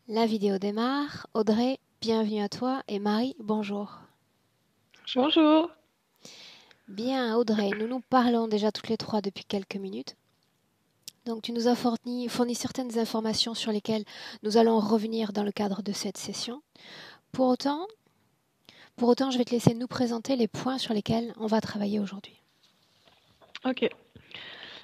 La vidéo démarre. Audrey, bienvenue à toi et Marie, bonjour. Bonjour. Bien, Audrey, nous nous parlons déjà toutes les trois depuis quelques minutes. Donc tu nous as fourni certaines informations sur lesquelles nous allons revenir dans le cadre de cette session. Pour autant, je vais te laisser nous présenter les points sur lesquels on va travailler aujourd'hui. Ok.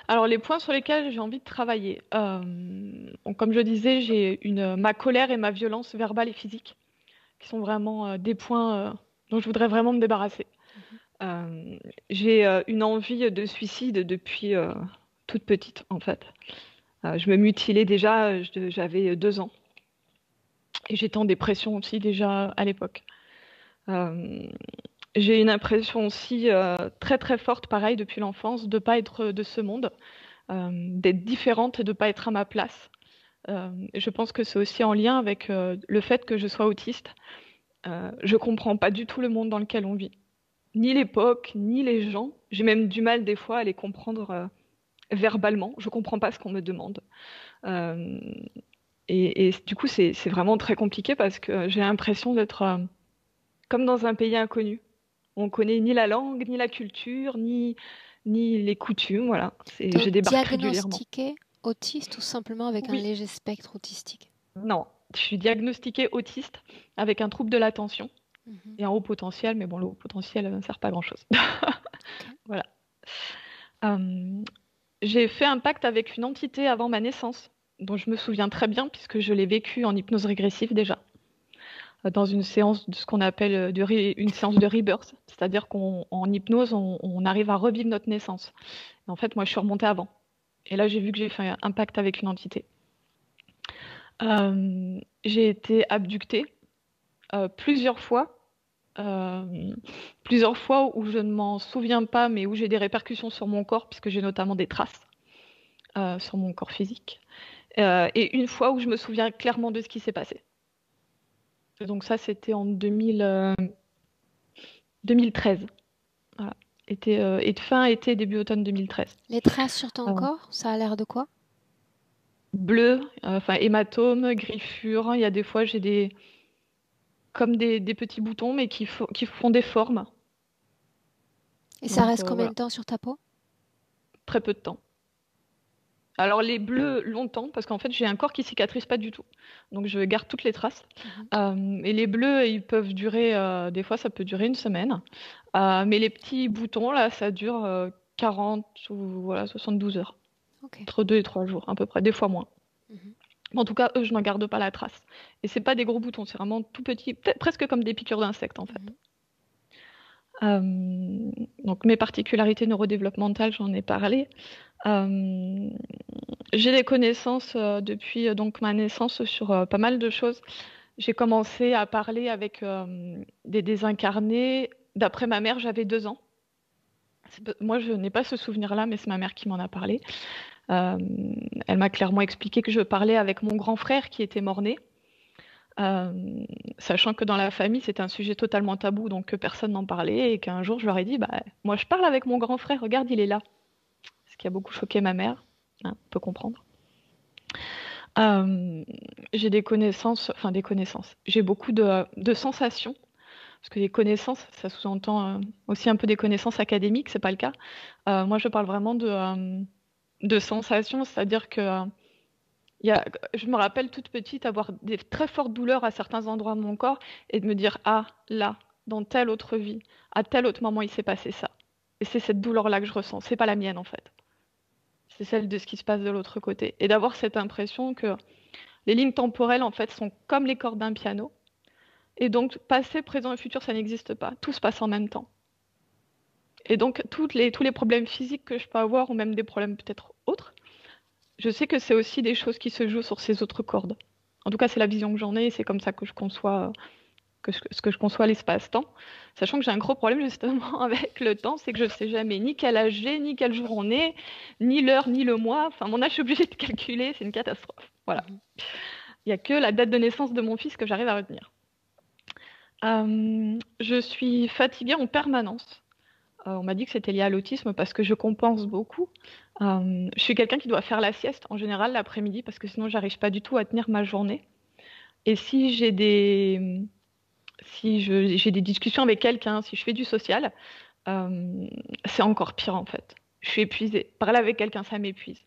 Alors les points sur lesquels j'ai envie de travailler. Donc, comme je disais, j'ai ma colère et ma violence verbale et physique, qui sont vraiment des points dont je voudrais vraiment me débarrasser. Euh, j'ai une envie de suicide depuis toute petite, en fait. Je me mutilais déjà, j'avais 2 ans. Et j'étais en dépression aussi déjà à l'époque. Euh, j'ai une impression aussi très très forte, pareil, depuis l'enfance, de ne pas être de ce monde. D'être différente et de ne pas être à ma place. Je pense que c'est aussi en lien avec le fait que je sois autiste. Je comprends pas du tout le monde dans lequel on vit, ni l'époque, ni les gens. J'ai même du mal des fois à les comprendre verbalement. Je comprends pas ce qu'on me demande. Euh, et du coup, c'est vraiment très compliqué parce que j'ai l'impression d'être comme dans un pays inconnu. On connaît ni la langue, ni la culture, ni les coutumes. Voilà, je Donc débarque régulièrement. diagnostiqué autiste ou simplement avec un Oui. léger spectre autistique. Non, je suis diagnostiquée autiste avec un trouble de l'attention Mhm. et un haut potentiel, mais bon, le haut potentiel ne sert pas à grand-chose. Ok. Voilà. Euh, j'ai fait un pacte avec une entité avant ma naissance, dont je me souviens très bien puisque je l'ai vécu en hypnose régressive déjà, dans une séance de ce qu'on appelle une séance de rebirth, c'est-à-dire qu'en hypnose, on arrive à revivre notre naissance. Et en fait, moi, je suis remontée avant. Et là, j'ai vu que j'ai fait un pacte avec une entité. J'ai été abductée plusieurs fois. euh, Plusieurs fois où je ne m'en souviens pas, mais où j'ai des répercussions sur mon corps, puisque j'ai notamment des traces sur mon corps physique. Et une fois où je me souviens clairement de ce qui s'est passé. Et donc ça, c'était en 2013. Voilà. Fin été, début automne 2013. Les traces sur ton Euh, corps, ça a l'air de quoi? Bleu, enfin hématome, griffure. Il y a des fois, j'ai comme des petits boutons, mais qui font des formes. Et ça Donc reste combien voilà, de temps sur ta peau? très peu de temps. Alors les bleus longtemps parce qu'en fait j'ai un corps qui cicatrise pas du tout, donc je garde toutes les traces. Mhm. Et les bleus ils peuvent durer, des fois ça peut durer une semaine. Mais les petits boutons là ça dure 40 ou voilà 72 heures, Ok. entre 2 et 3 jours à peu près, des fois moins. Mhm. Mais en tout cas eux je n'en garde pas la trace. Et c'est pas des gros boutons, c'est vraiment tout petit, presque comme des piqûres d'insectes en fait. Mhm. Donc mes particularités neurodéveloppementales j'en ai parlé. Euh, J'ai des connaissances depuis donc ma naissance sur pas mal de choses. J'ai commencé à parler avec des désincarnés. D'après ma mère, j'avais 2 ans. Moi, je n'ai pas ce souvenir-là, mais c'est ma mère qui m'en a parlé. Euh, Elle m'a clairement expliqué que je parlais avec mon grand frère qui était mort-né, euh, sachant que dans la famille, c'était un sujet totalement tabou, donc que personne n'en parlait, et qu'un jour, je leur ai dit, bah, moi, je parle avec mon grand frère, regarde, il est là. Ce qui a beaucoup choqué ma mère, hein, on peut comprendre. Euh, j'ai des connaissances, enfin des connaissances. J'ai beaucoup de sensations, parce que les connaissances, ça sous-entend aussi un peu des connaissances académiques, c'est pas le cas. Moi, je parle vraiment de sensations, c'est-à-dire que je me rappelle toute petite avoir des très fortes douleurs à certains endroits de mon corps et de me dire, ah, là, dans telle autre vie, à tel autre moment, il s'est passé ça. Et c'est cette douleur-là que je ressens, c'est pas la mienne en fait. C'est celle de ce qui se passe de l'autre côté. Et d'avoir cette impression que les lignes temporelles, en fait, sont comme les cordes d'un piano. Et donc, passé, présent et futur, ça n'existe pas. Tout se passe en même temps. Et donc, tous les problèmes physiques que je peux avoir, ou même des problèmes peut-être autres, je sais que c'est aussi des choses qui se jouent sur ces autres cordes. En tout cas, c'est la vision que j'en ai, et c'est comme ça que je conçois, ce que je conçois l'espace-temps. Sachant que j'ai un gros problème justement avec le temps, c'est que je ne sais jamais ni quel âge j'ai, ni quel jour on est, ni l'heure, ni le mois. Enfin, mon âge, je suis obligée de calculer, c'est une catastrophe. Voilà. Mhm. Il n'y a que la date de naissance de mon fils que j'arrive à retenir. Je suis fatiguée en permanence. On m'a dit que c'était lié à l'autisme parce que je compense beaucoup. Je suis quelqu'un qui doit faire la sieste en général l'après-midi parce que sinon j'arrive pas du tout à tenir ma journée. Et si j'ai des discussions avec quelqu'un, si je fais du social, c'est encore pire en fait. Je suis épuisée. Parler avec quelqu'un, ça m'épuise.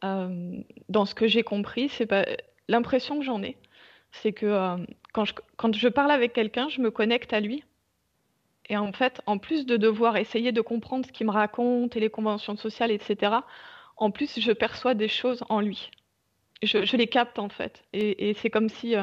Dans ce que j'ai compris, c'est pas l'impression que j'en ai, c'est que quand je parle avec quelqu'un, je me connecte à lui. Et en fait, en plus de devoir essayer de comprendre ce qu'il me raconte et les conventions sociales, etc., en plus, je perçois des choses en lui. Je les capte en fait. Et c'est comme si,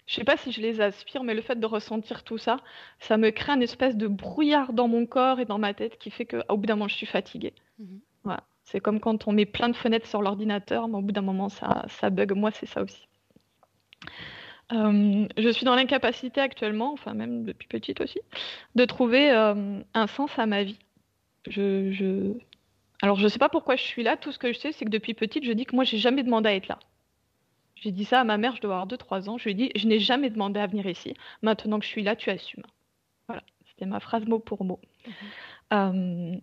je sais pas si je les aspire, mais le fait de ressentir tout ça, ça me crée une espèce de brouillard dans mon corps et dans ma tête qui fait qu'au bout d'un moment, je suis fatiguée. Mhm. Voilà. C'est comme quand on met plein de fenêtres sur l'ordinateur, mais au bout d'un moment, ça bug. Moi, c'est ça aussi. Je suis dans l'incapacité actuellement, enfin même depuis petite aussi, de trouver un sens à ma vie. Je, je... Alors, je sais pas pourquoi je suis là. Tout ce que je sais, c'est que depuis petite, je dis que moi, j'ai jamais demandé à être là. J'ai dit ça à ma mère, je dois avoir 2 3 ans. Je lui ai dit, je n'ai jamais demandé à venir ici. Maintenant que je suis là, tu assumes. Voilà, c'était ma phrase mot pour mot. Mhm. Euh,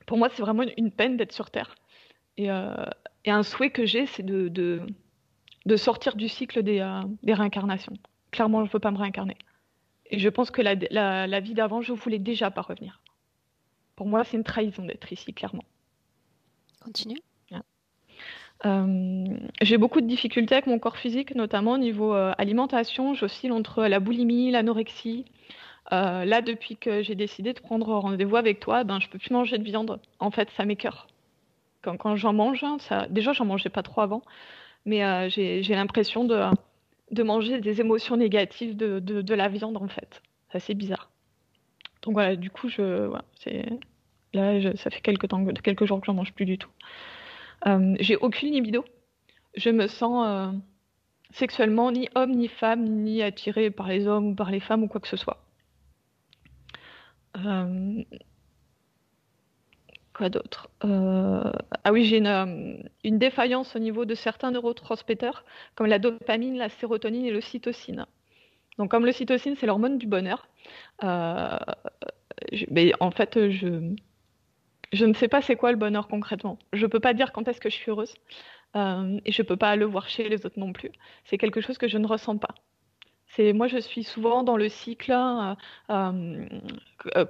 pour moi, c'est vraiment une peine d'être sur Terre. Et, euh, et un souhait que j'ai, c'est de sortir du cycle des réincarnations. Clairement, je ne veux pas me réincarner. Et je pense que la vie d'avant, je voulais déjà pas revenir. Pour moi, c'est une trahison d'être ici, clairement. Continue. J'ai beaucoup de difficultés avec mon corps physique, notamment au niveau alimentation. J'oscille entre la boulimie, l'anorexie. Là, depuis que j'ai décidé de prendre rendez-vous avec toi, ben, je peux plus manger de viande. En fait, ça m'écœure. Quand j'en mange, hein, déjà, j'en mangeais pas trop avant, mais j'ai l'impression de manger des émotions négatives de la viande, en fait. C'est assez bizarre. Donc voilà, du coup, voilà, ça fait quelques jours que j'en mange plus du tout. J'ai aucune libido. Je me sens sexuellement ni homme ni femme, ni attirée par les hommes ou par les femmes ou quoi que ce soit. Euh, Quoi d'autre? Ah oui, j'ai une défaillance au niveau de certains neurotransmetteurs, comme la dopamine, la sérotonine et l'ocytocine. Donc, comme l'ocytocine, c'est l'hormone du bonheur. euh, mais en fait, je ne sais pas c'est quoi le bonheur concrètement. Je ne peux pas dire quand est-ce que je suis heureuse, et je ne peux pas le voir chez les autres non plus. C'est quelque chose que je ne ressens pas. Moi, je suis souvent dans le cycle euh,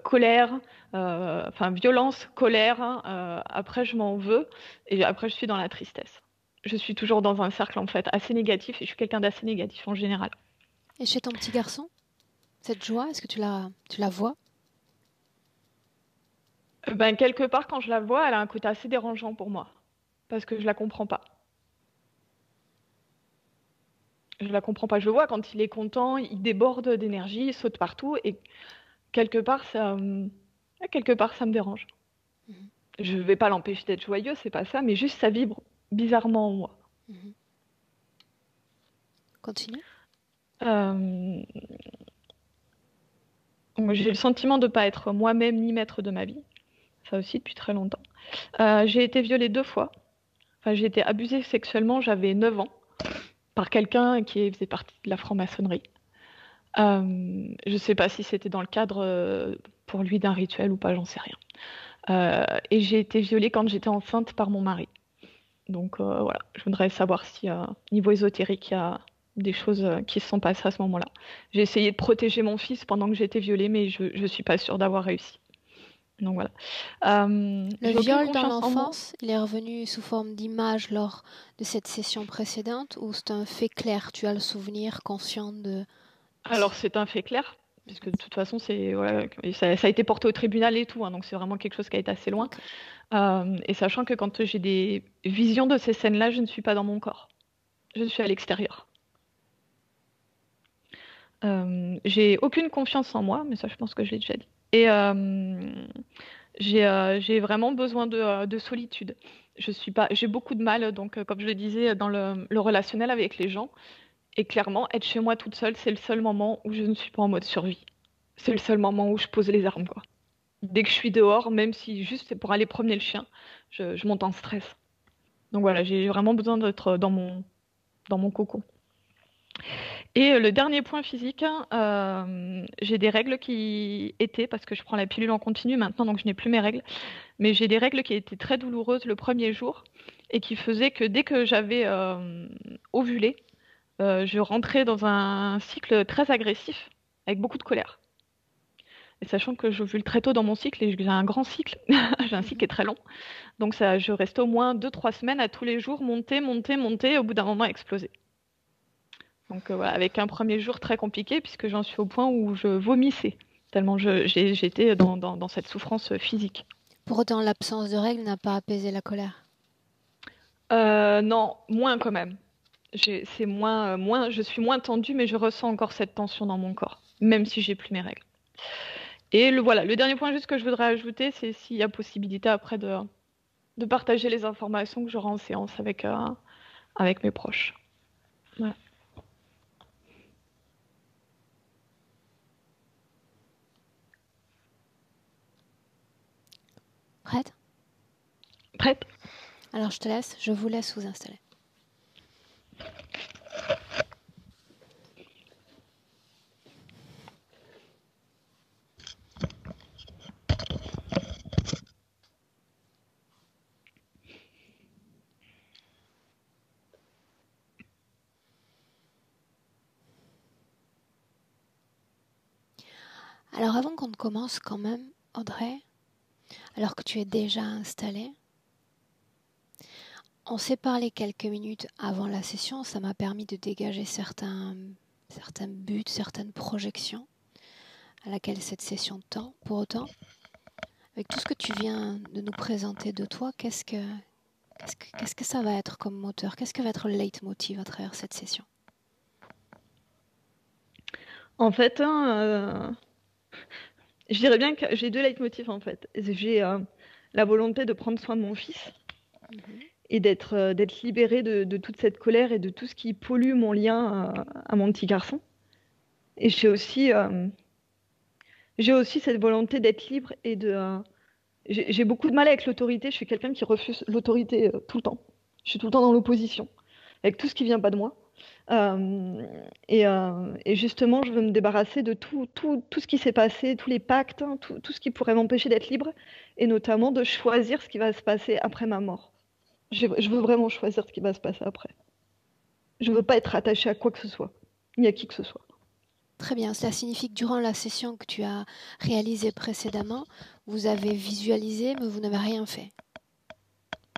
colère, enfin violence, colère. Après, je m'en veux et après, je suis dans la tristesse. Je suis toujours dans un cercle en fait assez négatif et je suis quelqu'un d'assez négatif en général. Et chez ton petit garçon, cette joie, est-ce que tu la vois? Ben, quelque part, quand je la vois, elle a un côté assez dérangeant pour moi parce que je la comprends pas. Je la comprends pas. Je le vois quand il est content, il déborde d'énergie, il saute partout et quelque part, ça me dérange. Mhm. Je vais pas l'empêcher d'être joyeux, c'est pas ça, mais juste ça vibre bizarrement en moi. Mhm. Continue. Euh, donc j'ai le sentiment de pas être moi-même ni maître de ma vie, ça aussi depuis très longtemps. J'ai été violée 2 fois. Enfin, j'ai été abusée sexuellement, j'avais 9 ans, par quelqu'un qui faisait partie de la franc-maçonnerie. Je sais pas si c'était dans le cadre pour lui d'un rituel ou pas, j'en sais rien. Et j'ai été violée quand j'étais enceinte par mon mari. Donc voilà, je voudrais savoir si, niveau ésotérique, il y a des choses qui se sont passées à ce moment-là. J'ai essayé de protéger mon fils pendant que j'étais violée, mais je ne suis pas sûre d'avoir réussi. Donc voilà. Le J'ai aucune viol dans confiance en moi. l'enfance, il est revenu sous forme d'image lors de cette session précédente ou c'est un fait clair? Tu as le souvenir conscient de... Alors c'est un fait clair, puisque de toute façon, voilà, et ça a été porté au tribunal et tout, hein, donc c'est vraiment quelque chose qui a été assez loin. Ok. Et sachant que quand j'ai des visions de ces scènes-là, je ne suis pas dans mon corps. Je suis à l'extérieur. J'ai aucune confiance en moi, mais ça, je pense que je l'ai déjà dit. Et j'ai vraiment besoin de solitude. J'ai beaucoup de mal, donc, comme je le disais, dans le relationnel avec les gens. Et clairement, être chez moi toute seule, c'est le seul moment où je ne suis pas en mode survie. C'est le seul moment où je pose les armes, quoi. Dès que je suis dehors, même si juste c'est pour aller promener le chien, je monte en stress. Donc voilà, j'ai vraiment besoin d'être dans mon cocon. Et le dernier point physique, j'ai des règles qui étaient, parce que je prends la pilule en continu maintenant, donc je n'ai plus mes règles, mais j'ai des règles qui étaient très douloureuses le premier jour et qui faisaient que dès que j'avais ovulé, je rentrais dans un cycle très agressif, avec beaucoup de colère. Et sachant que j'ovule très tôt dans mon cycle et j'ai un grand cycle, j'ai un cycle qui Mhm. est très long. Donc ça, je reste au moins 2, 3 semaines à tous les jours, monter, monter, monter, et au bout d'un moment exploser. Donc voilà, avec un premier jour très compliqué, puisque j'en suis au point où je vomissais, tellement j'étais dans cette souffrance physique. Pour autant, l'absence de règles n'a pas apaisé la colère. Non, moins quand même. C'est moins, je suis moins tendue, mais je ressens encore cette tension dans mon corps, même si j'ai plus mes règles. Et voilà, le dernier point juste que je voudrais ajouter, c'est s'il y a possibilité après de partager les informations que j'aurai en séance avec mes proches. Voilà. Prête? Prête? Alors je te laisse, je vous laisse vous installer. Alors avant qu'on ne commence quand même, Audrey, alors que tu es déjà installée, on s'est parlé quelques minutes avant la session, ça m'a permis de dégager certains buts, certaines projections à laquelle cette session tend. Pour autant, avec tout ce que tu viens de nous présenter de toi, qu'est-ce que ça va être comme moteur? Qu'est-ce que va être le leitmotiv à travers cette session? En fait, je dirais bien que j'ai deux leitmotifs en fait. J'ai la volonté de prendre soin de mon fils Mhm. et d'être libérée de toute cette colère et de tout ce qui pollue mon lien à mon petit garçon. Et j'ai aussi cette volonté d'être libre et j'ai beaucoup de mal avec l'autorité. Je suis quelqu'un qui refuse l'autorité tout le temps. Je suis tout le temps dans l'opposition avec tout ce qui vient pas de moi. Et justement, je veux me débarrasser de tout ce qui s'est passé, tous les pactes, hein, tout ce qui pourrait m'empêcher d'être libre, et notamment de choisir ce qui va se passer après ma mort. Je veux vraiment choisir ce qui va se passer après. Je veux pas être attachée à quoi que ce soit, ni à qui que ce soit. Très bien, cela signifie que durant la session que tu as réalisée précédemment, vous avez visualisé, mais vous n'avez rien fait.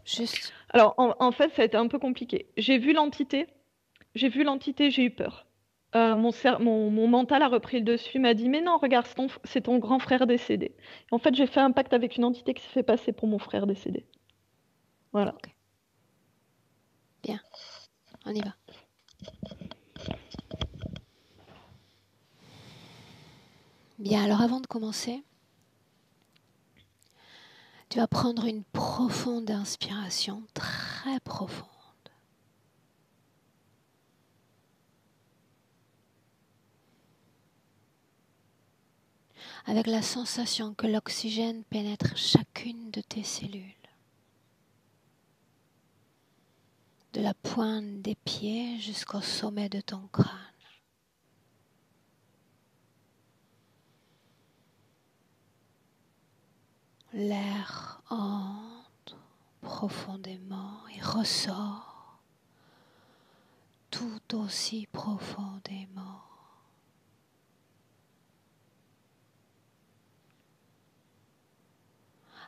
Juste. Alors, en fait, ça a été un peu compliqué. J'ai vu l'entité, j'ai eu peur. Mon mental a repris le dessus, m'a dit, mais non, regarde, c'est ton grand frère décédé. Et en fait, j'ai fait un pacte avec une entité qui s'est fait passer pour mon frère décédé. Voilà. Ok, bien, on y va. Bien, alors avant de commencer, tu vas prendre une profonde inspiration, très profonde. Avec la sensation que l'oxygène pénètre chacune de tes cellules, de la pointe des pieds jusqu'au sommet de ton crâne. L'air entre profondément et ressort tout aussi profondément.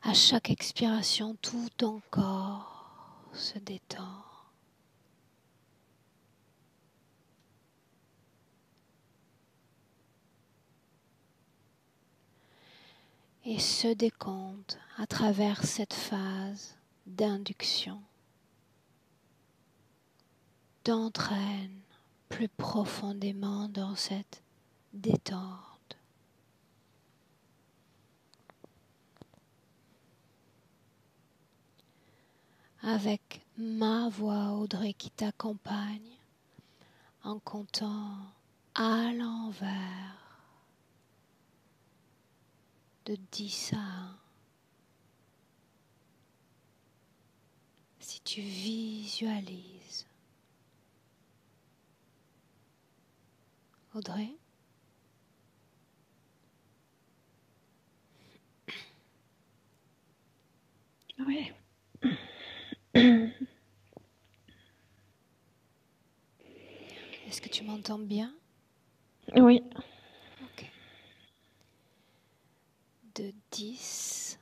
À chaque expiration, tout ton corps se détend. Et se décompte à travers cette phase d'induction, t'entraîne plus profondément dans cette détente. Avec ma voix Audrey qui t'accompagne en comptant à l'envers de 10 à 1. Si tu visualises Audrey, Ouais. Est-ce que tu m'entends bien? Oui. Ok. De 10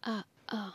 à 1.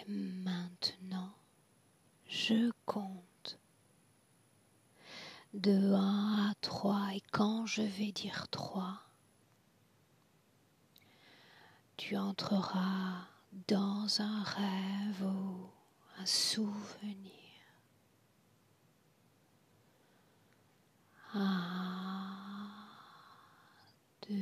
Et maintenant, je compte de 1 à 3 et quand je vais dire 3, tu entreras dans un rêve ou un souvenir. 1, 2,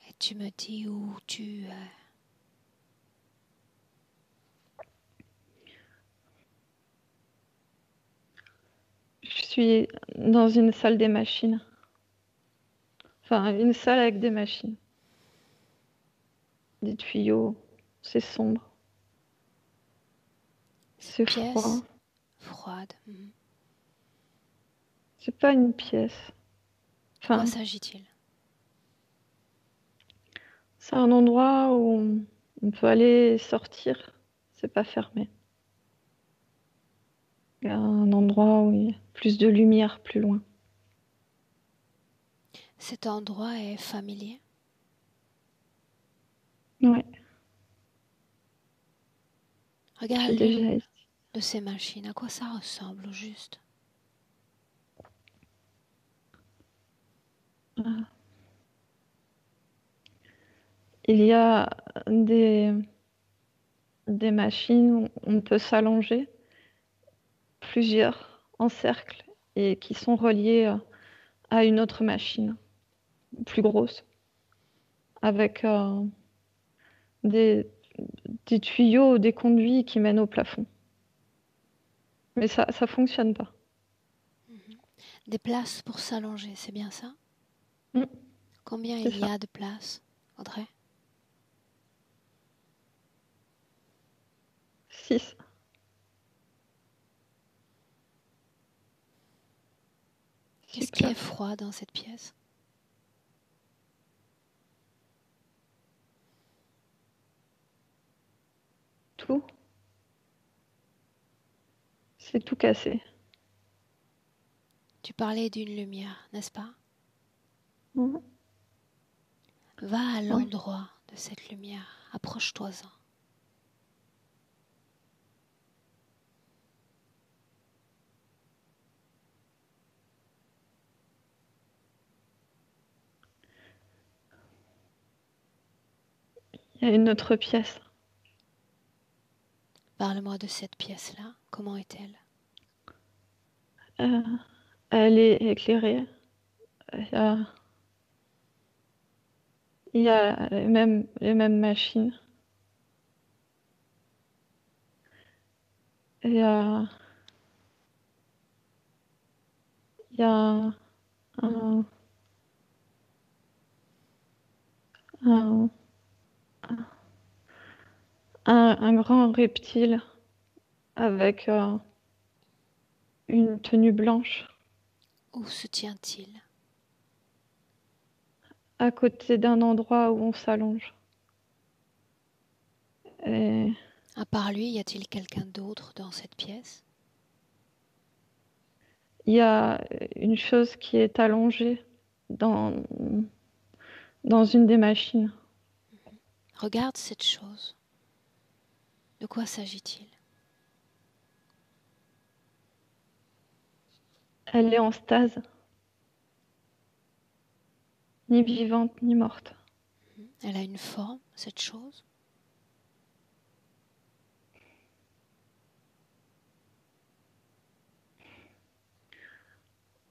et tu me dis où tu es. Je suis dans une salle des machines. Enfin, une salle avec des machines. Des tuyaux. C'est sombre. C'est froid. Pièce froide. C'est pas une pièce. De quoi Enfin, s'agit-il? c'est un endroit où on peut aller sortir. C'est pas fermé. Il y a un endroit où il y a plus de lumière plus loin. Cet endroit est familier. Ouais, Regarde j'ai déjà l'une été. de ces machines. À quoi ça ressemble au juste? Il y a des, des machines où on peut s'allonger, plusieurs en cercle, et qui sont reliées à une autre machine plus grosse, avec des, des tuyaux, des conduits qui mènent au plafond. Mais ça fonctionne pas. Mhm. Des places pour s'allonger, c'est bien ça? Mm, Combien c'est il y ça. a de places, Audrey? 6. Six Qu'est-ce qui est places. froid dans cette pièce? Tout. C'est tout cassé. Tu parlais d'une lumière, n'est-ce pas? Mm, Va à oui. l'endroit de cette lumière, approche-toi-en. Il y a une autre pièce. Parle-moi de cette pièce-là. Comment est-elle? Euh, Elle est éclairée. Il y a, il y a les mêmes machines. Et il y a un, un, un grand reptile avec une tenue blanche Où se tient-il? à côté d'un endroit où on s'allonge. Et À part lui, y a-t-il quelqu'un d'autre dans cette pièce? il y a une chose qui est allongée dans, dans une des machines. Regarde cette chose. De quoi s'agit-il? Elle est en stase, ni vivante ni morte. Elle a une forme, cette chose?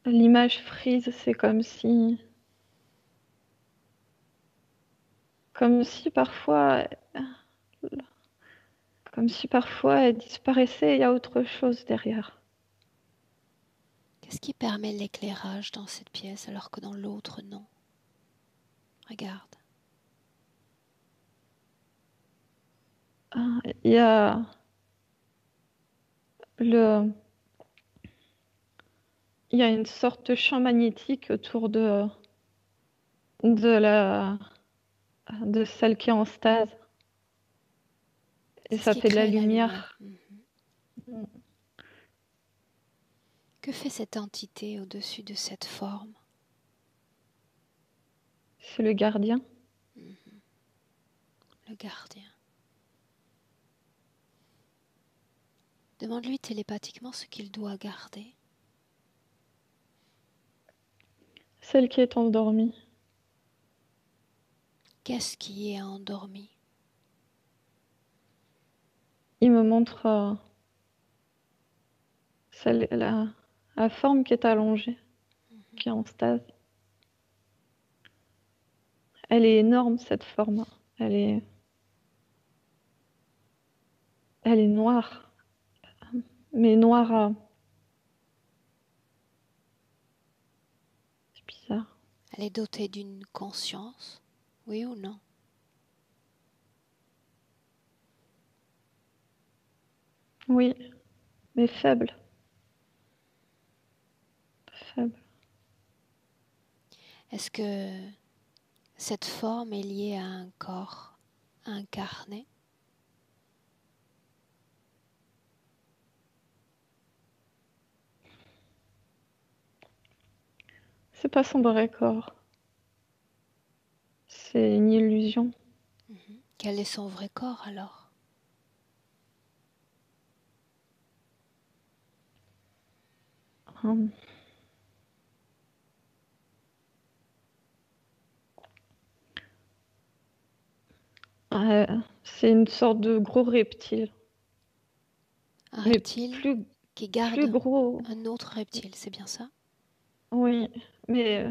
L'image frise, c'est comme si parfois, comme si parfois elle disparaissait et il y a autre chose derrière. Qu'est-ce qui permet l'éclairage dans cette pièce alors que dans l'autre, non? Regarde. Il y a le, il y a une sorte de champ magnétique autour de de celle qui est en stase et C'est ce ça qui fait de la crée la lumière. lumière. Que fait cette entité au-dessus de cette forme? C'est le gardien. Le gardien. Demande-lui télépathiquement ce qu'il doit garder. Celle qui est endormie. Qu'est-ce qui est endormi? Il me montre la forme qui est allongée, qui est en stase. Elle est énorme, cette forme. Elle est, elle est noire, mais noire. C'est bizarre. Elle est dotée d'une conscience, oui ou non? Oui, mais faible. Faible. Est-ce que cette forme est liée à un corps incarné? C'est pas son vrai corps. C'est une illusion. Quel est son vrai corps alors? Hum. C'est une sorte de gros reptile. Un Mais reptile plus qui garde gros. un autre reptile, c'est bien ça? Oui, mais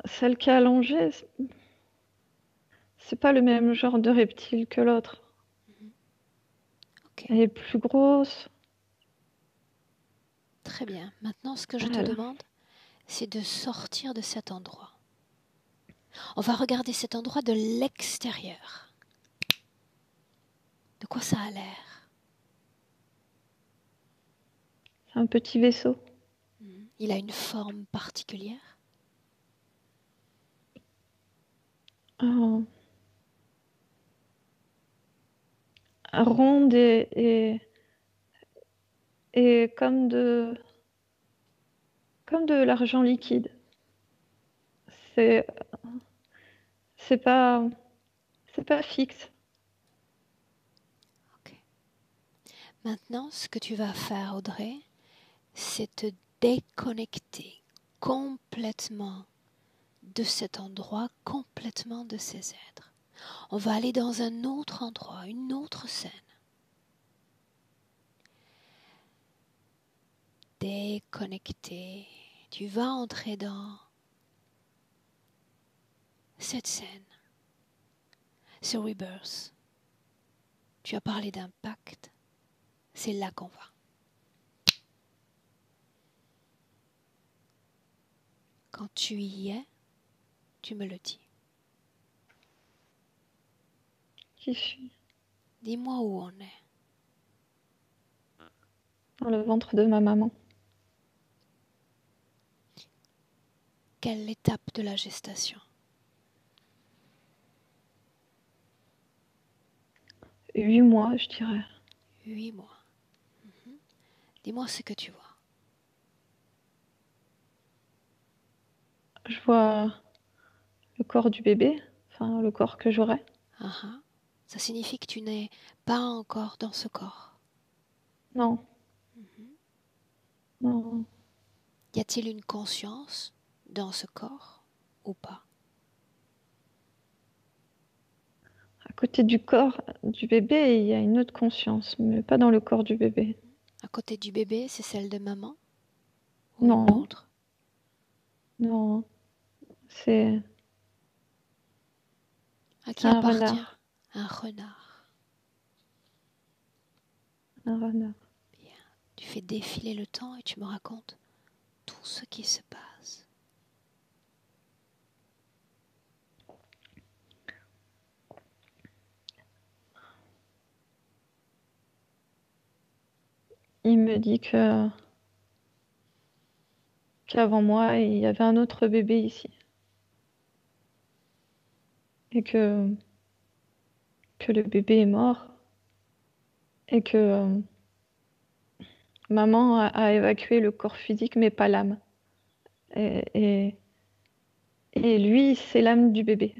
celle qui est allongée, c'est pas le même genre de reptile que l'autre. Ok, Elle est plus grosse. très bien. Maintenant, ce que je te Elle- demande, c'est de sortir de cet endroit. On va regarder cet endroit de l'extérieur. De quoi ça a l'air? C'est un petit vaisseau. Il a une forme particulière? euh, Ronde et comme de l'argent liquide. C'est c'est pas c'est pas fixe. Ok. Maintenant, ce que tu vas faire, Audrey, c'est te déconnecter complètement de cet endroit, complètement de ces êtres. On va aller dans un autre endroit, une autre scène. Déconnecter. Tu vas entrer dans cette scène, ce rebirth. Tu as parlé d'un pacte. C'est là qu'on va. Quand tu y es, tu me le dis. Qui suis Dis-moi où on est. dans le ventre de ma maman. Quelle étape de la gestation? 8 mois, je dirais. 8 mois. Dis-moi ce que tu vois. Je vois le corps du bébé, enfin le corps que j'aurai. Ah ah. Ça signifie que tu n'es pas encore dans ce corps. Non, non. Y a-t-il une conscience dans ce corps ou pas? À côté du corps du bébé, il y a une autre conscience, mais pas dans le corps du bébé. À côté du bébé, c'est celle de maman ou une Non, autre? non. C'est À c'est qui un appartient? renard. Un renard. Un renard. Bien. Tu fais défiler le temps et tu me racontes tout ce qui se passe. Il me dit que qu'avant moi, il y avait un autre bébé ici. Et que le bébé est mort. Et que maman a évacué le corps physique, mais pas l'âme. Et, et, et lui, c'est l'âme du bébé.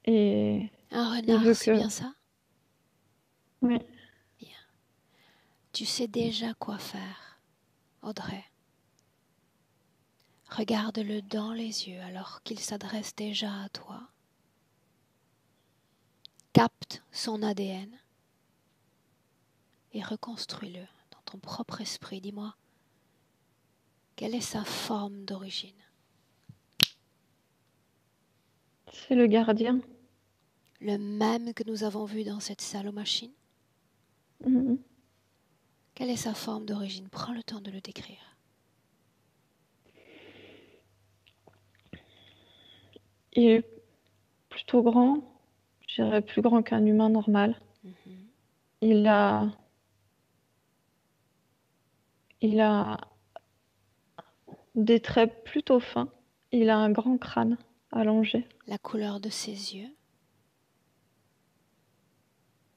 Et Un il renard, veut c'est que... bien ça? Oui, Bien. Tu sais déjà quoi faire, Audrey. Regarde-le dans les yeux alors qu'il s'adresse déjà à toi. Capte son ADN et reconstruis-le dans ton propre esprit. Dis-moi, quelle est sa forme d'origine? c'est le gardien. Le même que nous avons vu dans cette salle aux machines? Mhm. Quelle est sa forme d'origine? Prends le temps de le décrire. Il est plutôt grand, je dirais plus grand qu'un humain normal. Mhm. Il a, il a Des traits plutôt fins. Il a un grand crâne allongé, La couleur de ses yeux.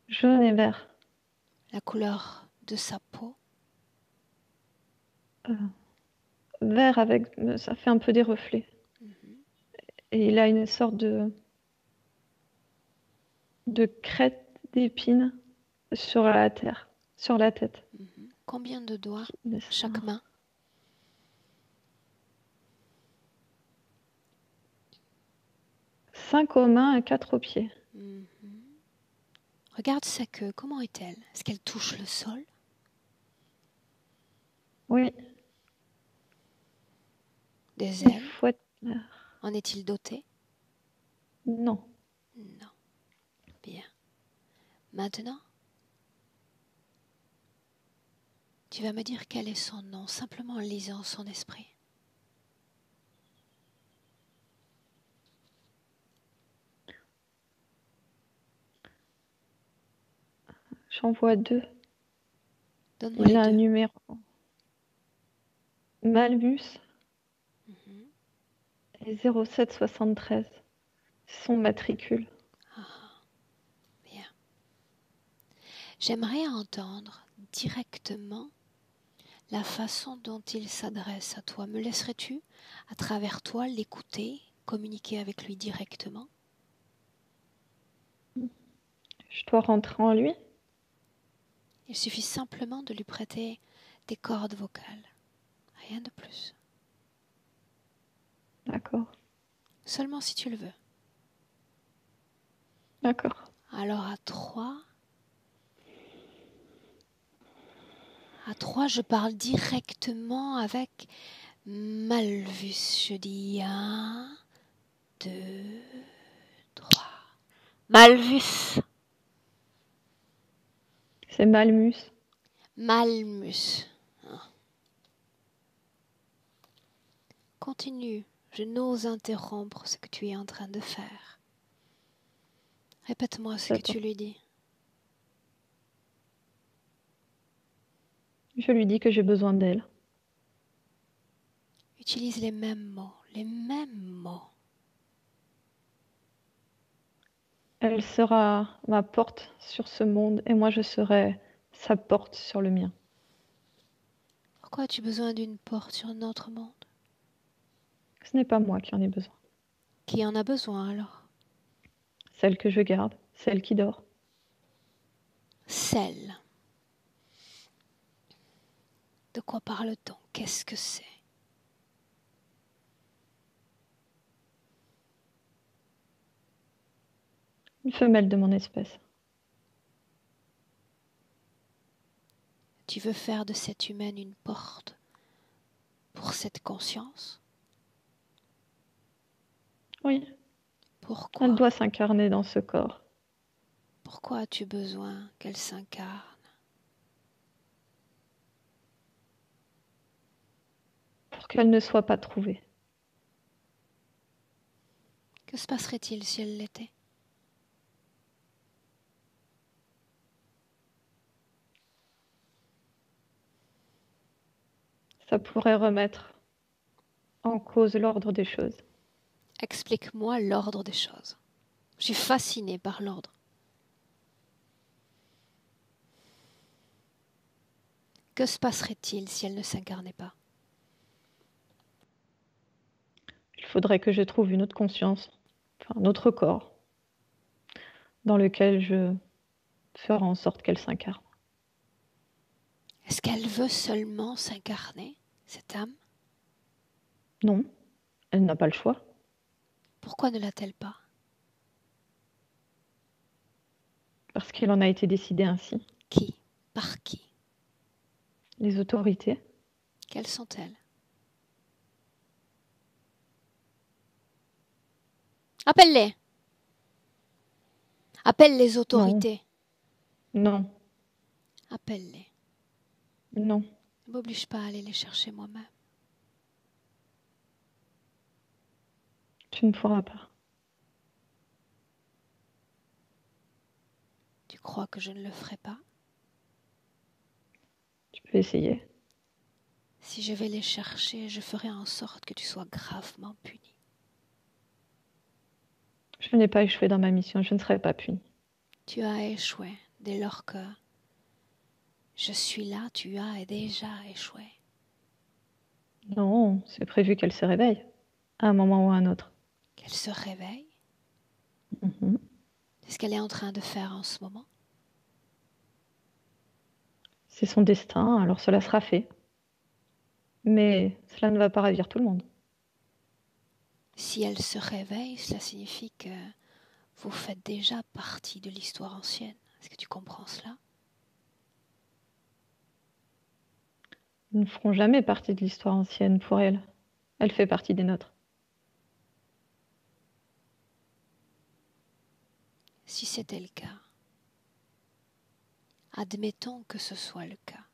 jaune et vert. La couleur de sa peau. Euh, vert avec... Ça fait un peu des reflets. Mhm. Et il a une sorte de crête d'épines sur la terre, sur la tête. Mhm. Combien de doigts Mais chaque main? 5 aux mains et 4 aux pieds. Mhm. Regarde sa queue, comment est-elle? Est-ce qu'elle touche le sol? Oui, Des il ailes? faut être... En est-il doté? Non. Non. Bien. Maintenant, tu vas me dire quel est son nom, simplement en lisant son esprit. J'en vois 2. Donne-moi Il les a un deux. numéro. Malmus Mhm. et 0773. C'est son matricule. Ah, bien. J'aimerais entendre directement la façon dont il s'adresse à toi. Me laisserais-tu, à travers toi, l'écouter, communiquer avec lui directement? Je dois rentrer en lui. Il suffit simplement de lui prêter des cordes vocales. Rien de plus. D'accord. Seulement si tu le veux. D'accord. Alors à 3, je parle directement avec Malvus. Je dis 1, 2, 3. Malvus. C'est Malmus. Malmus. Continue. Je n'ose interrompre ce que tu es en train de faire. Répète-moi ce que tu D'accord. lui dis. Je lui dis que j'ai besoin d'elle. Utilise les mêmes mots. Les mêmes mots. Elle sera ma porte sur ce monde et moi je serai sa porte sur le mien. Pourquoi as-tu besoin d'une porte sur notre monde? Ce n'est pas moi qui en ai besoin. Qui en a besoin alors? Celle que je garde, celle qui dort. Celle. De quoi parle-t-on? Qu'est-ce que c'est? Une femelle de mon espèce. Tu veux faire de cette humaine une porte pour cette conscience? Oui, elle Pourquoi? doit s'incarner dans ce corps. Pourquoi as-tu besoin qu'elle s'incarne? Pour qu'elle ne soit pas trouvée. Que se passerait-il si elle l'était? Ça pourrait remettre en cause l'ordre des choses. Explique-moi l'ordre des choses. Je suis fascinée par l'ordre. Que se passerait-il si elle ne s'incarnait pas? Il faudrait que je trouve une autre conscience, enfin un autre corps, dans lequel je ferai en sorte qu'elle s'incarne. Est-ce qu'elle veut seulement s'incarner, cette âme? Non, elle n'a pas le choix. Pourquoi ne l'a-t-elle pas? Parce qu'il en a été décidé ainsi. Qui? Par qui? Les autorités, Quelles sont-elles? Appelle-les! Appelle les non, autorités. non, Appelle-les. non, Ne m'oblige pas à aller les chercher moi-même. tu ne pourras pas. Tu crois que je ne le ferai pas? Tu peux essayer. Si je vais les chercher, je ferai en sorte que tu sois gravement puni. Je n'ai pas échoué dans ma mission, je ne serai pas punie. Tu as échoué dès lors que je suis là, tu as déjà échoué. Non, c'est prévu qu'elle se réveille, à un moment ou à un autre. Qu'elle se réveille. Mhm. C'est ce qu'elle est en train de faire en ce moment. C'est son destin, alors cela sera fait. Mais cela ne va pas ravir tout le monde. Si elle se réveille, cela signifie que vous faites déjà partie de l'histoire ancienne. Est-ce que tu comprends cela? Nous ne ferons jamais partie de l'histoire ancienne pour elle. Elle fait partie des nôtres. Si c'était le cas, admettons que ce soit le cas.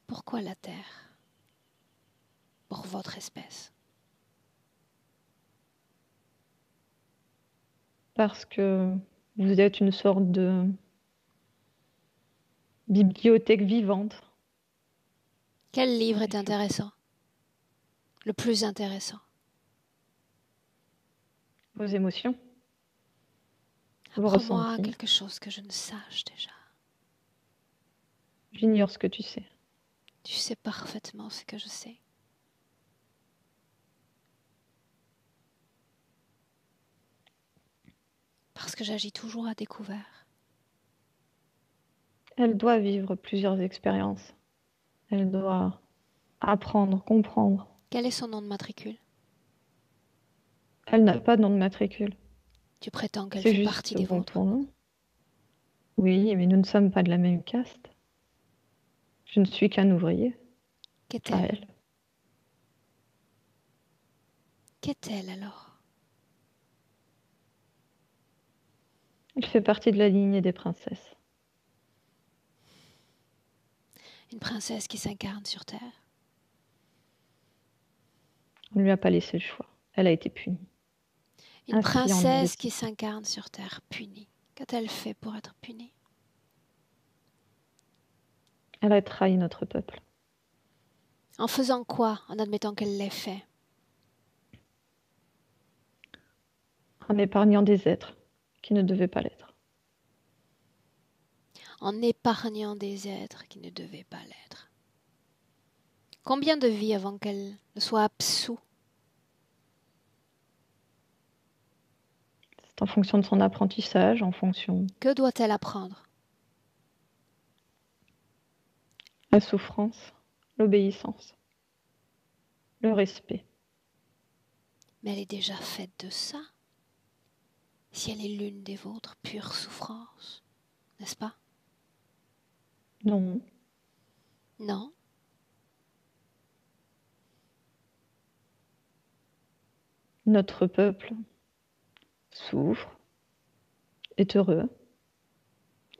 Pourquoi la Terre? Pour votre espèce. Parce que vous êtes une sorte de bibliothèque vivante. Quel livre est intéressant? Le plus intéressant? Vos émotions, vos Apprends-moi ressentis. quelque chose que je ne sache déjà. J'ignore ce que tu sais. Tu sais parfaitement ce que je sais. Parce que j'agis toujours à découvert. Elle doit vivre plusieurs expériences. Elle doit apprendre, comprendre. Quel est son nom de matricule? Elle n'a pas de nom de matricule. Tu prétends qu'elle C'est fait partie juste des bon vôtres? pour nous. Oui, mais nous ne sommes pas de la même caste. Je ne suis qu'un ouvrier. À Qu'est-elle? elle. Qu'est-elle alors? Elle fait partie de la lignée des princesses. Une princesse qui s'incarne sur Terre? On ne lui a pas laissé le choix. Elle a été punie. Une Ainsi en est princesse qui décidé. s'incarne sur Terre, punie. Qu'a-t-elle fait pour être punie? Elle a trahi notre peuple. En faisant quoi, en admettant qu'elle l'ait fait? En épargnant des êtres qui ne devaient pas l'être. En épargnant des êtres qui ne devaient pas l'être. Combien de vies avant qu'elle ne soit absoute? C'est en fonction de son apprentissage, en fonction Que doit-elle apprendre? de la souffrance, l'obéissance, le respect. Mais elle est déjà faite de ça. Si elle est l'une des vôtres, pure souffrance, n'est-ce pas? Non, Non. notre peuple souffre, est heureux.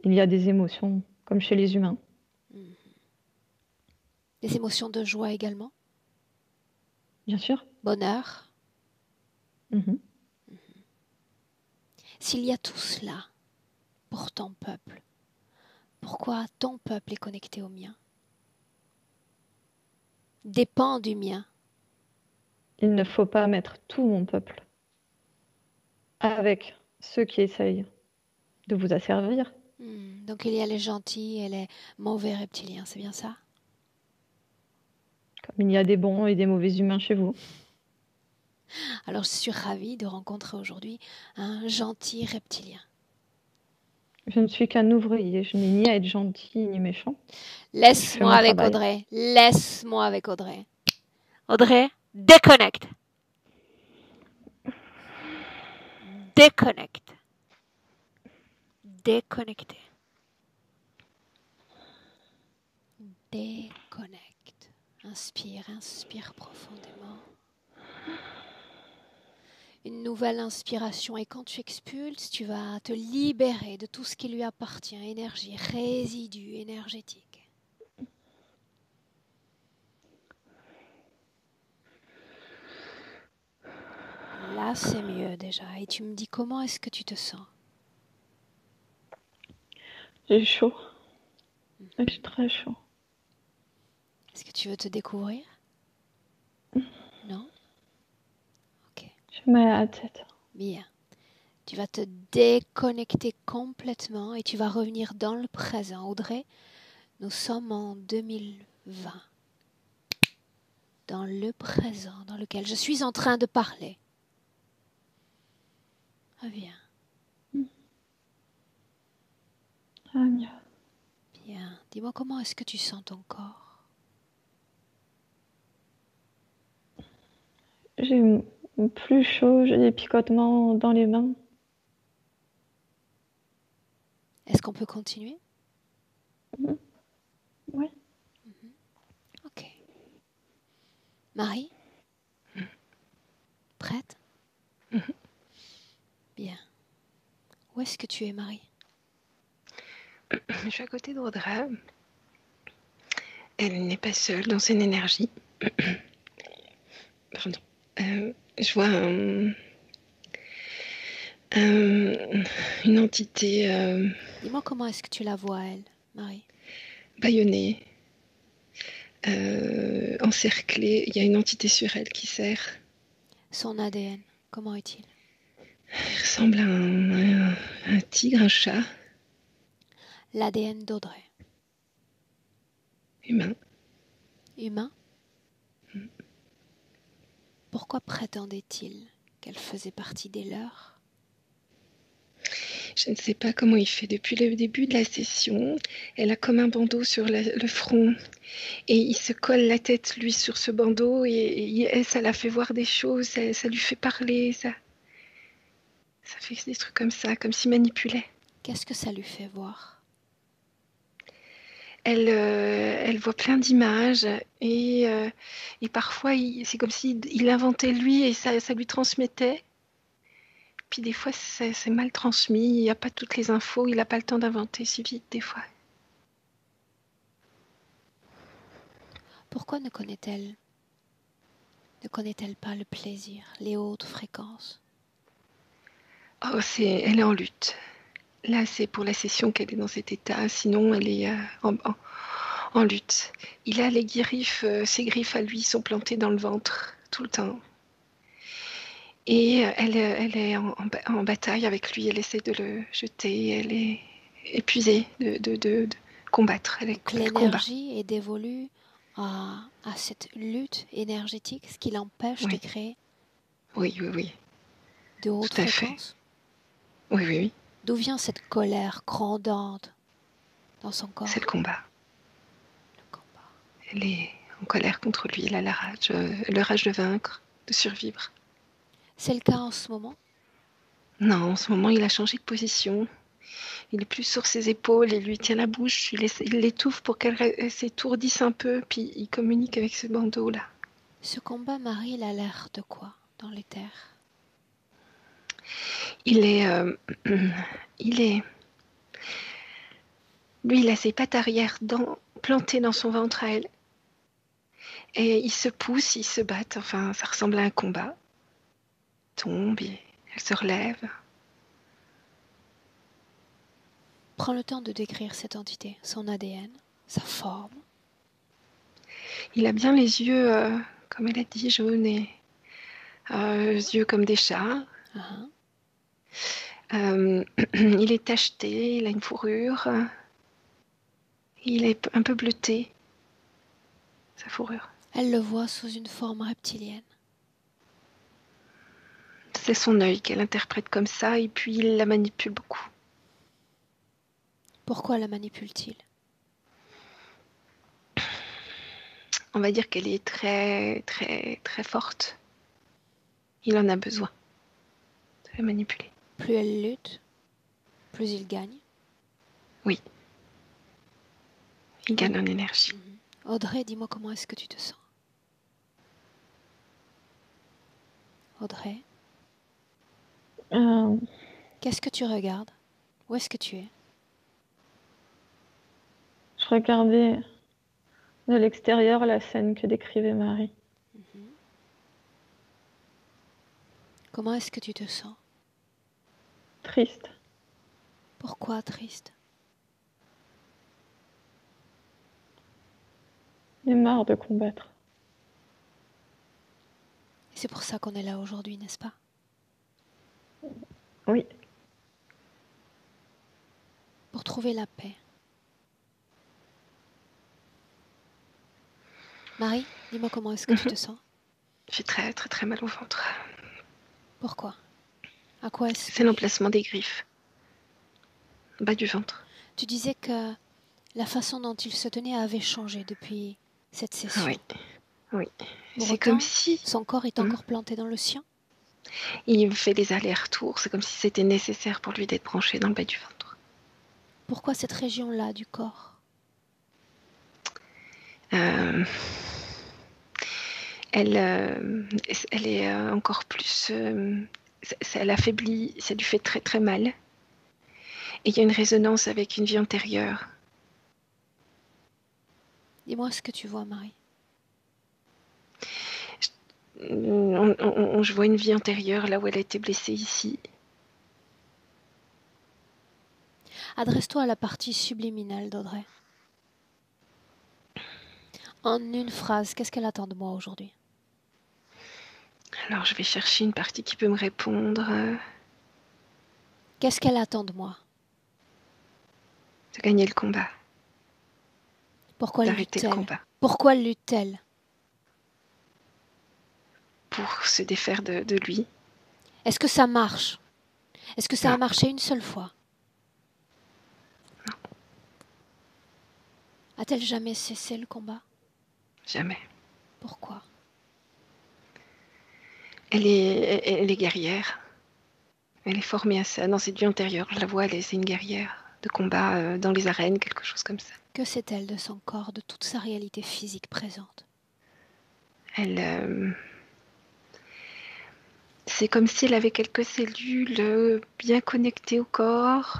Il y a des émotions comme chez les humains. Des émotions de joie également. Bien sûr. Bonheur. Mhm. S'il y a tout cela pour ton peuple, pourquoi ton peuple est connecté au mien? Dépend du mien. Il ne faut pas mettre tout mon peuple avec ceux qui essayent de vous asservir. Donc il y a les gentils et les mauvais reptiliens, c'est bien ça? Comme il y a des bons et des mauvais humains chez vous. Alors je suis ravie de rencontrer aujourd'hui un gentil reptilien. Je ne suis qu'un ouvrier, je n'ai ni à être gentil ni méchant. Je fais Laisse-moi mon avec travail. Audrey. Laisse-moi avec Audrey. Audrey, déconnecte. Déconnecte. Déconnecter. Déconnecte. Inspire, inspire profondément. Une nouvelle inspiration et quand tu expulses, tu vas te libérer de tout ce qui lui appartient, énergie, résidus énergétiques. Là, c'est mieux déjà. Et tu me dis comment est-ce que tu te sens? J'ai chaud. J'ai très chaud. Est-ce que tu veux te découvrir? Non? Ok, J'ai mal à la tête. bien. Tu vas te déconnecter complètement et tu vas revenir dans le présent. Audrey, nous sommes en 2020. Dans le présent dans lequel je suis en train de parler. Reviens. Ça va mieux. Bien. Dis-moi comment est-ce que tu sens ton corps? J'ai plus chaud, j'ai des picotements dans les mains. Est-ce qu'on peut continuer? Oui. Ok. Marie? Prête? Bien. Où est-ce que tu es, Marie? Je suis à côté d'Audrey. Elle n'est pas seule dans son énergie. Pardon. Je vois une entité Dis-moi comment est-ce que tu la vois, elle, Marie? bâillonnée, encerclée. Il y a une entité sur elle qui serre. Son ADN, comment est-il? Il ressemble à un tigre, un chat L'ADN d'Audrey. humain. Humain? Pourquoi prétendait-il qu'elle faisait partie des leurs? Je ne sais pas comment il fait depuis le début de la session. Elle a comme un bandeau sur le front et il se colle la tête, lui, sur ce bandeau et ça la fait voir des choses, ça lui fait parler, ça fait des trucs comme ça, comme s'il manipulait. Qu'est-ce que ça lui fait voir? Elle voit plein d'images et parfois c'est comme s'il inventait lui et ça lui transmettait. Puis des fois c'est mal transmis, il n'y a pas toutes les infos, il n'a pas le temps d'inventer si vite des fois. Pourquoi ne connaît-elle pas le plaisir, les hautes fréquences? Oh, elle est en lutte. Là, c'est pour la session qu'elle est dans cet état. Sinon, elle est en lutte. Il a les griffes, ses griffes à lui sont plantées dans le ventre tout le temps. Et elle est en bataille avec lui. Elle essaie de le jeter. Elle est épuisée de combattre. Elle Donc elle combat. l'énergie est dévolue à cette lutte énergétique, ce qui l'empêche de Oui, créer oui, oui, oui. de hautes Tout à fait. fréquences. Oui, oui, oui. D'où vient cette colère grandante dans son C'est le corps? combat. Le combat. Elle est en colère contre lui. Elle a la rage, le rage de vaincre, de survivre. C'est le cas en ce moment? Non, en ce moment, il a changé de position. Il est plus sur ses épaules, il lui tient la bouche, il l'étouffe pour qu'elle s'étourdisse un peu, puis il communique avec ce bandeau-là. Ce combat, Marie, il a l'air de quoi dans les terres? Il est, il est, lui, il a ses pattes arrière plantées dans son ventre à elle, et il se pousse, ils se battent. Enfin, ça ressemble à un combat. Il tombe, elle se relève. Prends le temps de décrire cette entité, son ADN, sa forme. Il a bien les yeux, comme elle a dit, jaunes et yeux comme des chats. Uh-huh. Il est tacheté, il a une fourrure. Il est un peu bleuté, sa fourrure. Elle le voit sous une forme reptilienne. C'est son œil qu'elle interprète comme ça et puis il la manipule beaucoup. Pourquoi la manipule-t-il? On va dire qu'elle est très, très, très forte. Il en a besoin de la manipuler. Plus elle lutte, plus il gagne. Oui. Il gagne en énergie. Audrey, dis-moi comment est-ce que tu te sens? Audrey, qu'est-ce que tu regardes? Où est-ce que tu es? Je regardais de l'extérieur la scène que décrivait Marie. Comment est-ce que tu te sens? Triste. Pourquoi triste? Il est marre de combattre. Et c'est pour ça qu'on est là aujourd'hui, n'est-ce pas? Oui. Pour trouver la paix. Marie, dis-moi comment est-ce que tu te sens? J'ai très très très mal au ventre. Pourquoi? À quoi est-ce C'est dû? l'emplacement des griffes. Bas du ventre. Tu disais que la façon dont il se tenait avait changé depuis cette session. Oui. Pour C'est comme autant, si son corps est encore planté dans le sien? il fait des allers-retours. C'est comme si c'était nécessaire pour lui d'être branché dans le bas du ventre. Pourquoi cette région-là du corps? Euh, elle est encore plus... elle affaiblit, ça lui fait très très mal. Et il y a une résonance avec une vie antérieure. Dis-moi ce que tu vois, Marie. Je vois une vie antérieure là où elle a été blessée ici. Adresse-toi à la partie subliminale d'Audrey. En une phrase, qu'est-ce qu'elle attend de moi aujourd'hui? Alors je vais chercher une partie qui peut me répondre. Qu'est-ce qu'elle attend de moi? De gagner le combat. Pourquoi D'arrêter le lutte-t-elle? combat. Pourquoi lutte-t-elle? Pour se défaire de lui. Est-ce que ça marche? Est-ce que ça a Non. marché une seule fois? Non. A-t-elle jamais cessé le combat? Jamais. Pourquoi? Elle est guerrière. Elle est formée à ça. Dans cette vie antérieure, je la vois, c'est une guerrière de combat dans les arènes, quelque chose comme ça. Que sait-elle de son corps, de toute sa réalité physique présente? C'est comme si elle avait quelques cellules bien connectées au corps.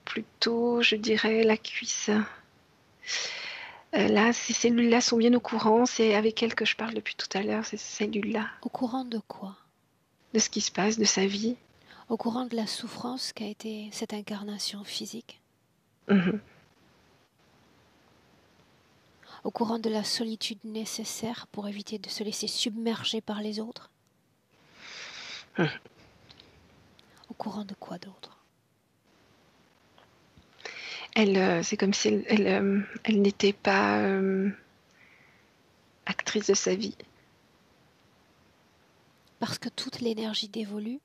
Plutôt, je dirais, la cuisse. Là, ces cellules-là sont bien au courant. C'est avec elle que je parle depuis tout à l'heure, ces cellules-là. Au courant de quoi? De ce qui se passe, de sa vie. Au courant de la souffrance qu'a été cette incarnation physique? Mhm. Au courant de la solitude nécessaire pour éviter de se laisser submerger par les autres? Mhm. Au courant de quoi d'autre? C'est comme si elle n'était pas actrice de sa vie. Parce que toute l'énergie dévolue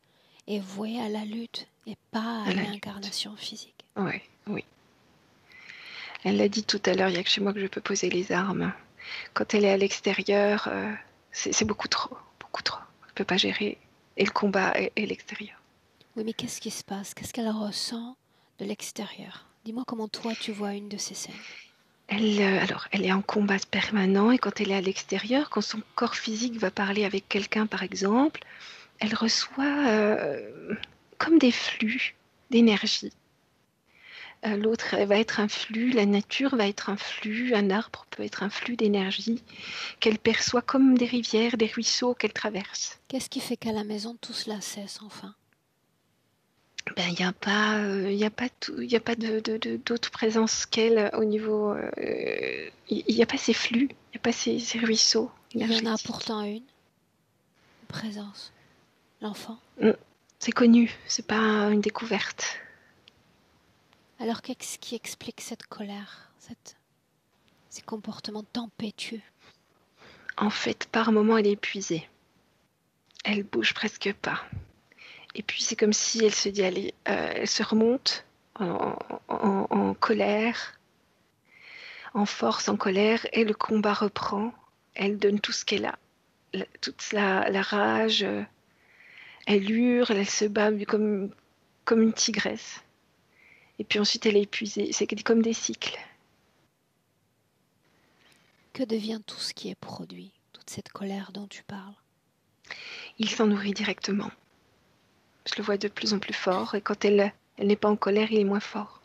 est vouée à la lutte et pas à l'incarnation physique. Ouais, oui. Elle l'a dit tout à l'heure, il n'y a que chez moi que je peux poser les armes. Quand elle est à l'extérieur, c'est beaucoup trop, beaucoup trop. Elle ne peut pas gérer et le combat et l'extérieur. Oui, mais qu'est-ce qui se passe? Qu'est-ce qu'elle ressent de l'extérieur? Dis-moi comment toi tu vois une de ces scènes. Elle est en combat permanent et quand elle est à l'extérieur, quand son corps physique va parler avec quelqu'un par exemple, elle reçoit comme des flux d'énergie. L'autre va être un flux, la nature va être un flux, un arbre peut être un flux d'énergie qu'elle perçoit comme des rivières, des ruisseaux qu'elle traverse. Qu'est-ce qui fait qu'à la maison tout cela cesse enfin? Ben, il n'y a pas, d'autre présence qu'elle au niveau. Il n'y a pas ces flux, il n'y a pas ces ruisseaux Il y en a énergétiques. pourtant une présence. L'enfant. C'est connu, c'est pas une découverte. Alors qu'est-ce qui explique cette colère, ces comportements tempétueux? En fait, par moments, elle est épuisée. Elle bouge presque pas. Et puis c'est comme si elle se dit, allez, elle se remonte en colère, en force, en colère, et le combat reprend. Elle donne tout ce qu'elle a, toute la rage. Elle hurle, elle se bat comme une tigresse. Et puis ensuite, elle est épuisée. C'est comme des cycles. Que devient tout ce qui est produit, toute cette colère dont tu parles? Il s'en nourrit directement. Je le vois de plus en plus fort. Et quand elle n'est pas en colère, il est moins fort.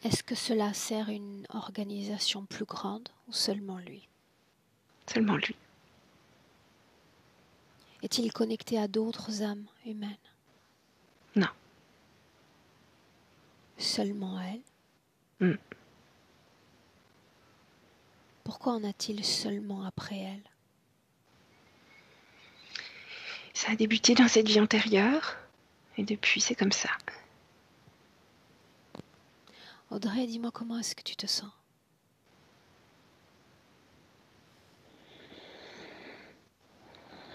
Est-ce que cela sert une organisation plus grande ou seulement lui? Seulement lui. Est-il connecté à d'autres âmes humaines? Non. Seulement elle? Pourquoi en a-t-il seulement après elle? Ça a débuté dans cette vie antérieure, et depuis, c'est comme ça. Audrey, dis-moi comment est-ce que tu te sens?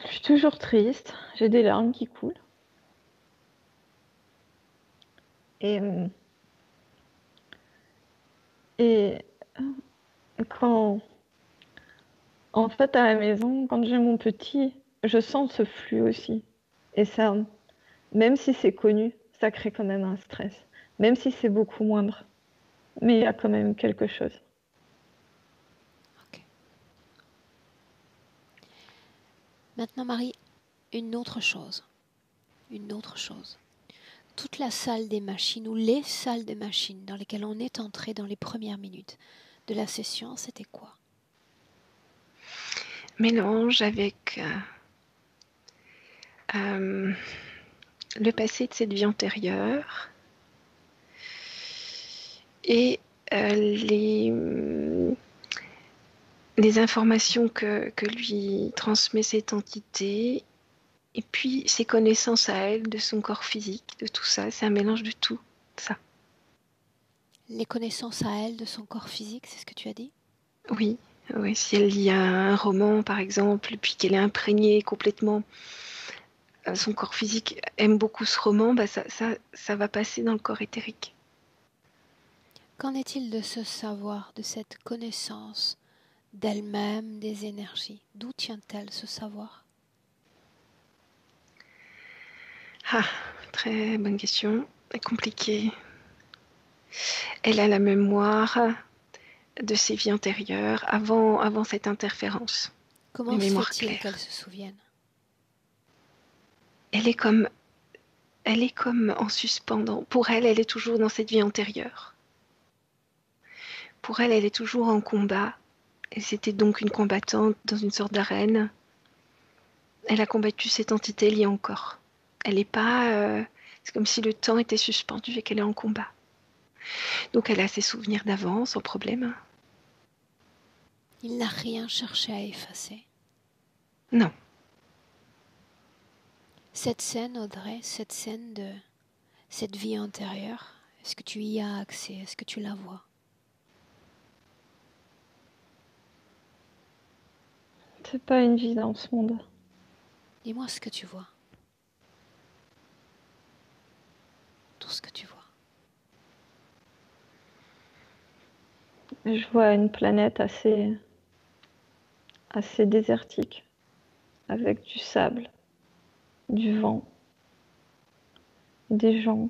Je suis toujours triste, j'ai des larmes qui coulent. Et, et quand, en fait, à la maison, quand j'ai mon petit, je sens ce flux aussi. Et ça, même si c'est connu, ça crée quand même un stress. Même si c'est beaucoup moindre. Mais il y a quand même quelque chose. Ok. Maintenant, Marie, une autre chose. Une autre chose. Toute la salle des machines ou les salles des machines dans lesquelles on est entré dans les premières minutes de la session, c'était quoi? Mélange avec le passé de cette vie antérieure et les informations que lui transmet cette entité, et puis ses connaissances à elle de son corps physique, de tout ça. C'est un mélange de tout ça. Les connaissances à elle de son corps physique, c'est ce que tu as dit? Oui, oui, si elle lit un roman par exemple, puis qu'elle est imprégnée complètement, son corps physique aime beaucoup ce roman, bah ça va passer dans le corps éthérique. Qu'en est-il de ce savoir, de cette connaissance d'elle-même, des énergies? D'où tient-elle ce savoir? Ah, très bonne question, compliquée. Elle a la mémoire de ses vies antérieures, avant cette interférence. Comment Une se mémoire fait-il qu'elle claire. se souvienne? Elle est comme en suspens. Pour elle, elle est toujours dans cette vie antérieure. Pour elle, elle est toujours en combat. Et c'était donc une combattante dans une sorte d'arène. Elle a combattu cette entité liée encore. Elle n'est pas... c'est comme si le temps était suspendu et qu'elle est en combat. Donc elle a ses souvenirs d'avant, sans problème. Il n'a rien cherché à effacer. Non. Cette scène, Audrey, cette scène de cette vie antérieure, est-ce que tu y as accès? Est-ce que tu la vois? C'est pas une vie dans ce monde. Dis-moi ce que tu vois. Tout ce que tu vois. Je vois une planète assez désertique, avec du sable, du vent, des gens.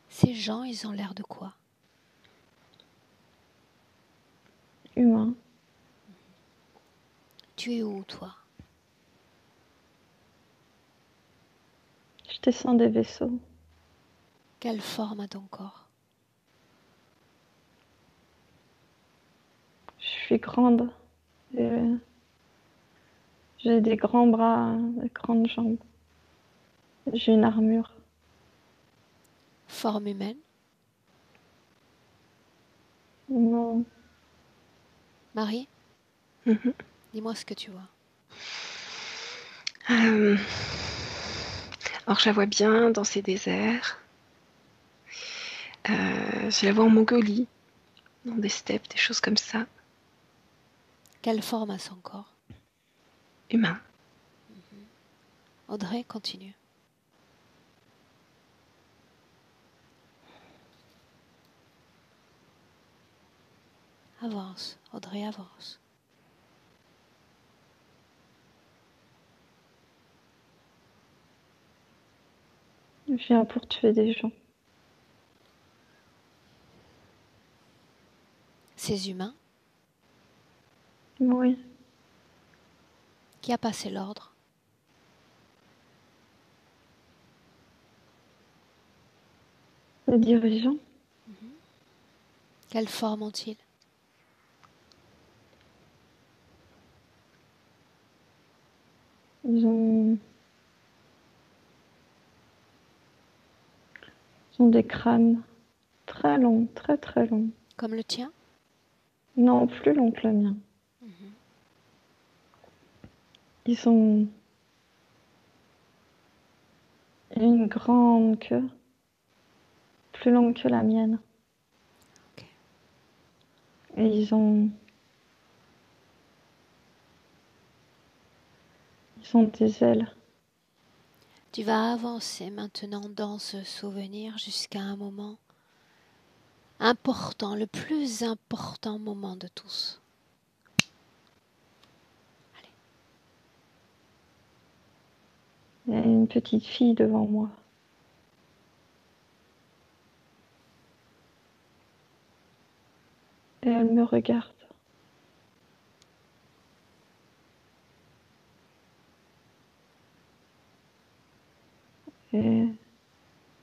Ces gens, ils ont l'air de quoi? Humains. Tu es où, toi? Je descends des vaisseaux. Quelle forme a ton corps? Je suis grande. Et j'ai des grands bras, des grandes jambes. J'ai une armure. Forme humaine? Non. Marie, Mhm. dis-moi ce que tu vois. Alors je la vois bien dans ces déserts. Je la vois en Mongolie, dans des steppes, des choses comme ça. Quelle forme a son corps? Humain. Audrey, continue. Avance, Audrey, avance. Je viens pour tuer des gens. Ces humains, Oui. qui a passé l'ordre? Les dirigeants. Quelle forme ont-ils? Ils ont des crânes très longs, très très longs. Comme le tien? Non, plus long que le mien. Ils ont une grande queue, plus longue que la mienne. Ok. Et ils ont des ailes. Tu vas avancer maintenant dans ce souvenir jusqu'à un moment important, le plus important moment de tous. Il y a une petite fille devant moi. Et elle me regarde. Et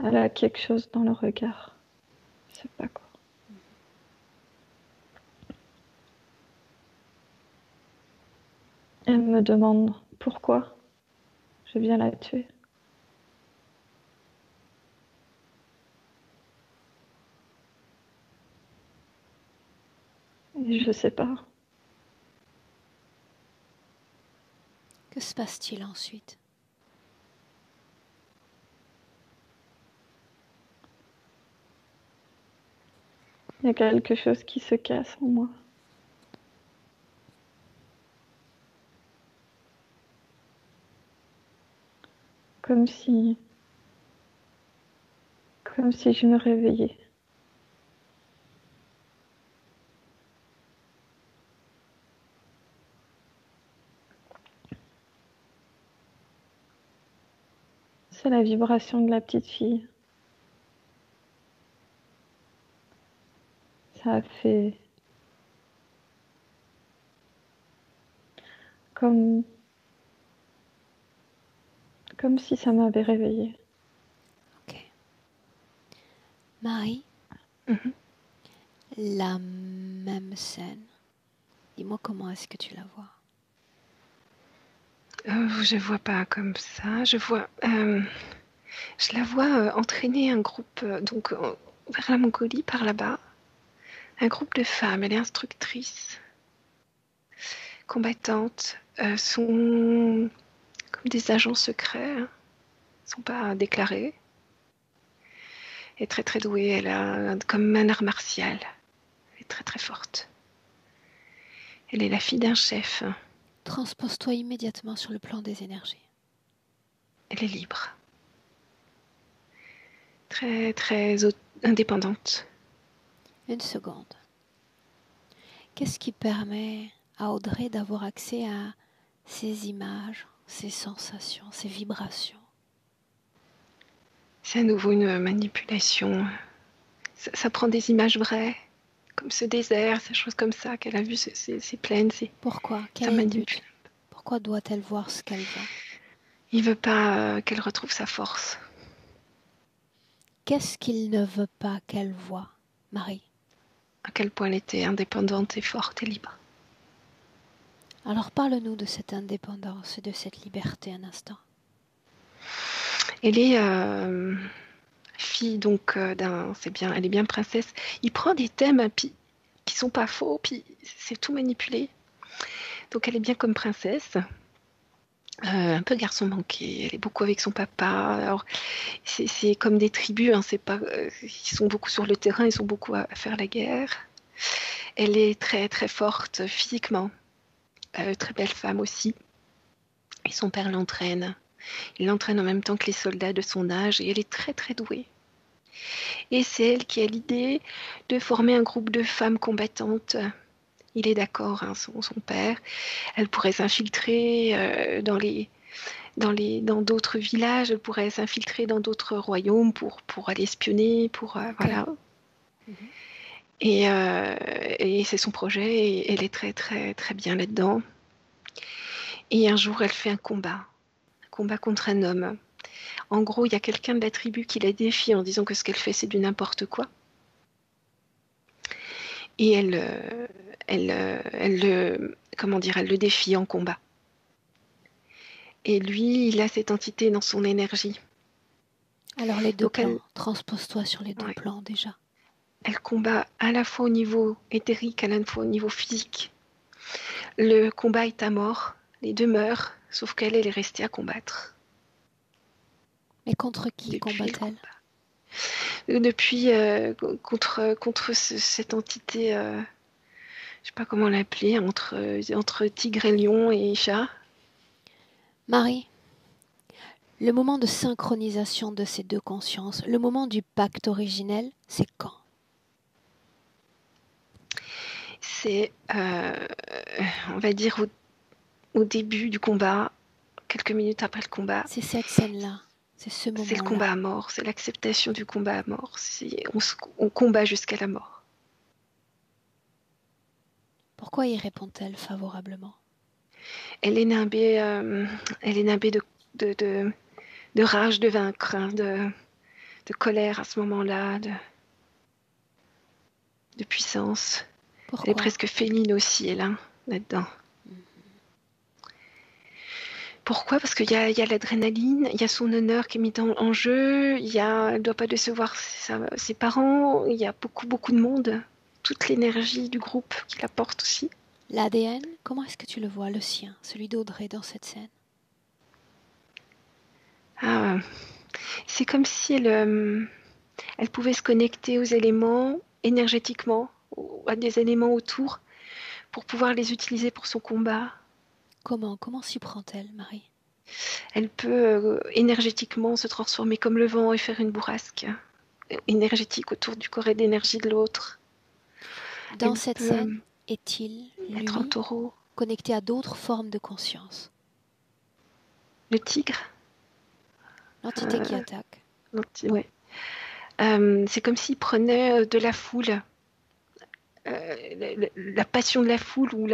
elle a quelque chose dans le regard. Je sais pas quoi. Elle me demande pourquoi je viens la tuer. Et je sais pas. Que se passe-t-il ensuite? Il y a quelque chose qui se casse en moi. Comme si je me réveillais. C'est la vibration de la petite fille. Ça a fait comme si ça m'avait réveillée. Ok. Marie, la même scène. Dis-moi comment est-ce que tu la vois? Je vois pas comme ça. Je la vois entraîner un groupe vers la Mongolie par là-bas. Un groupe de femmes. Elle est instructrice, combattantes, sont comme des agents secrets, hein. Sont pas déclarés. Elle est très très douée. Elle a comme un art martial. Elle est très très forte. Elle est la fille d'un chef. Transpose-toi immédiatement sur le plan des énergies. Elle est libre. Très très indépendante. Une seconde. Qu'est-ce qui permet à Audrey d'avoir accès à ces images, ces sensations, ces vibrations? C'est à nouveau une manipulation. Ça prend des images vraies, comme ce désert, ces choses comme ça qu'elle a vues, ces plaines. Pourquoi? Quel Ça est le manipule. but? Pourquoi doit-elle voir ce qu'elle voit? Il veut pas qu'elle retrouve sa force. Qu'est-ce qu'il ne veut pas qu'elle voie, Marie? À quel point elle était indépendante et forte et libre. Alors parle-nous de cette indépendance et de cette liberté un instant. Elle est fille donc c'est bien, elle est bien princesse. Il prend des thèmes qui sont pas faux, puis c'est tout manipulé. Donc elle est bien comme princesse. Un peu garçon manqué, elle est beaucoup avec son papa. Alors, c'est comme des tribus, hein, c'est pas, ils sont beaucoup sur le terrain, ils sont beaucoup à faire la guerre. Elle est très très forte physiquement, très belle femme aussi. Et son père l'entraîne. Il l'entraîne en même temps que les soldats de son âge et elle est très très douée. Et c'est elle qui a l'idée de former un groupe de femmes combattantes. Il est d'accord, hein, son père. Elle pourrait s'infiltrer dans d'autres villages, elle pourrait s'infiltrer dans d'autres royaumes pour aller espionner, Okay. voilà. Et c'est son projet et elle est très très très bien là-dedans. Et un jour, elle fait un combat contre un homme. En gros, il y a quelqu'un de la tribu qui la défie en disant que ce qu'elle fait, c'est du n'importe quoi. Et elle le défie en combat. Et lui, il a cette entité dans son énergie. Alors les deux Donc plans, transpose-toi sur les deux ouais. plans déjà. Elle combat à la fois au niveau éthérique, à la fois au niveau physique. Le combat est à mort, les deux meurent, sauf qu'elle, elle est restée à combattre. Mais contre qui Depuis le combat-elle? Depuis, contre cette entité, je sais pas comment l'appeler, entre tigre et lion et chat. Marie, le moment de synchronisation de ces deux consciences, le moment du pacte originel, c'est quand? C'est, on va dire, au début du combat, quelques minutes après le combat. C'est cette scène-là, c'est ce C'est le moment-là. combat à mort, c'est l'acceptation du combat à mort. On combat jusqu'à la mort. Pourquoi y répond-elle favorablement? Elle est nimbée, de rage de vaincre, hein, de colère à ce moment-là, de puissance. Elle est Pourquoi? presque féline aussi, elle, hein, là-dedans. Pourquoi? Parce qu'il y a l'adrénaline, il y a son honneur qui est mis en jeu, elle ne doit pas décevoir ses parents, il y a beaucoup, beaucoup de monde. Toute l'énergie du groupe qui la porte aussi. L'ADN, comment est-ce que tu le vois, le sien, celui d'Audrey dans cette scène? Ah, c'est comme si elle pouvait se connecter aux éléments énergétiquement, à des éléments autour, pour pouvoir les utiliser pour son combat. Comment s'y prend-elle, Marie? Elle peut énergétiquement se transformer comme le vent et faire une bourrasque énergétique autour du corps et d'énergie de l'autre. Dans Elle cette peut scène, est-il, être en lui, taureau. connecté à d'autres formes de conscience? Le tigre, L'entité qui euh, attaque. ouais. C'est comme s'il prenait de la foule, la passion de la foule ou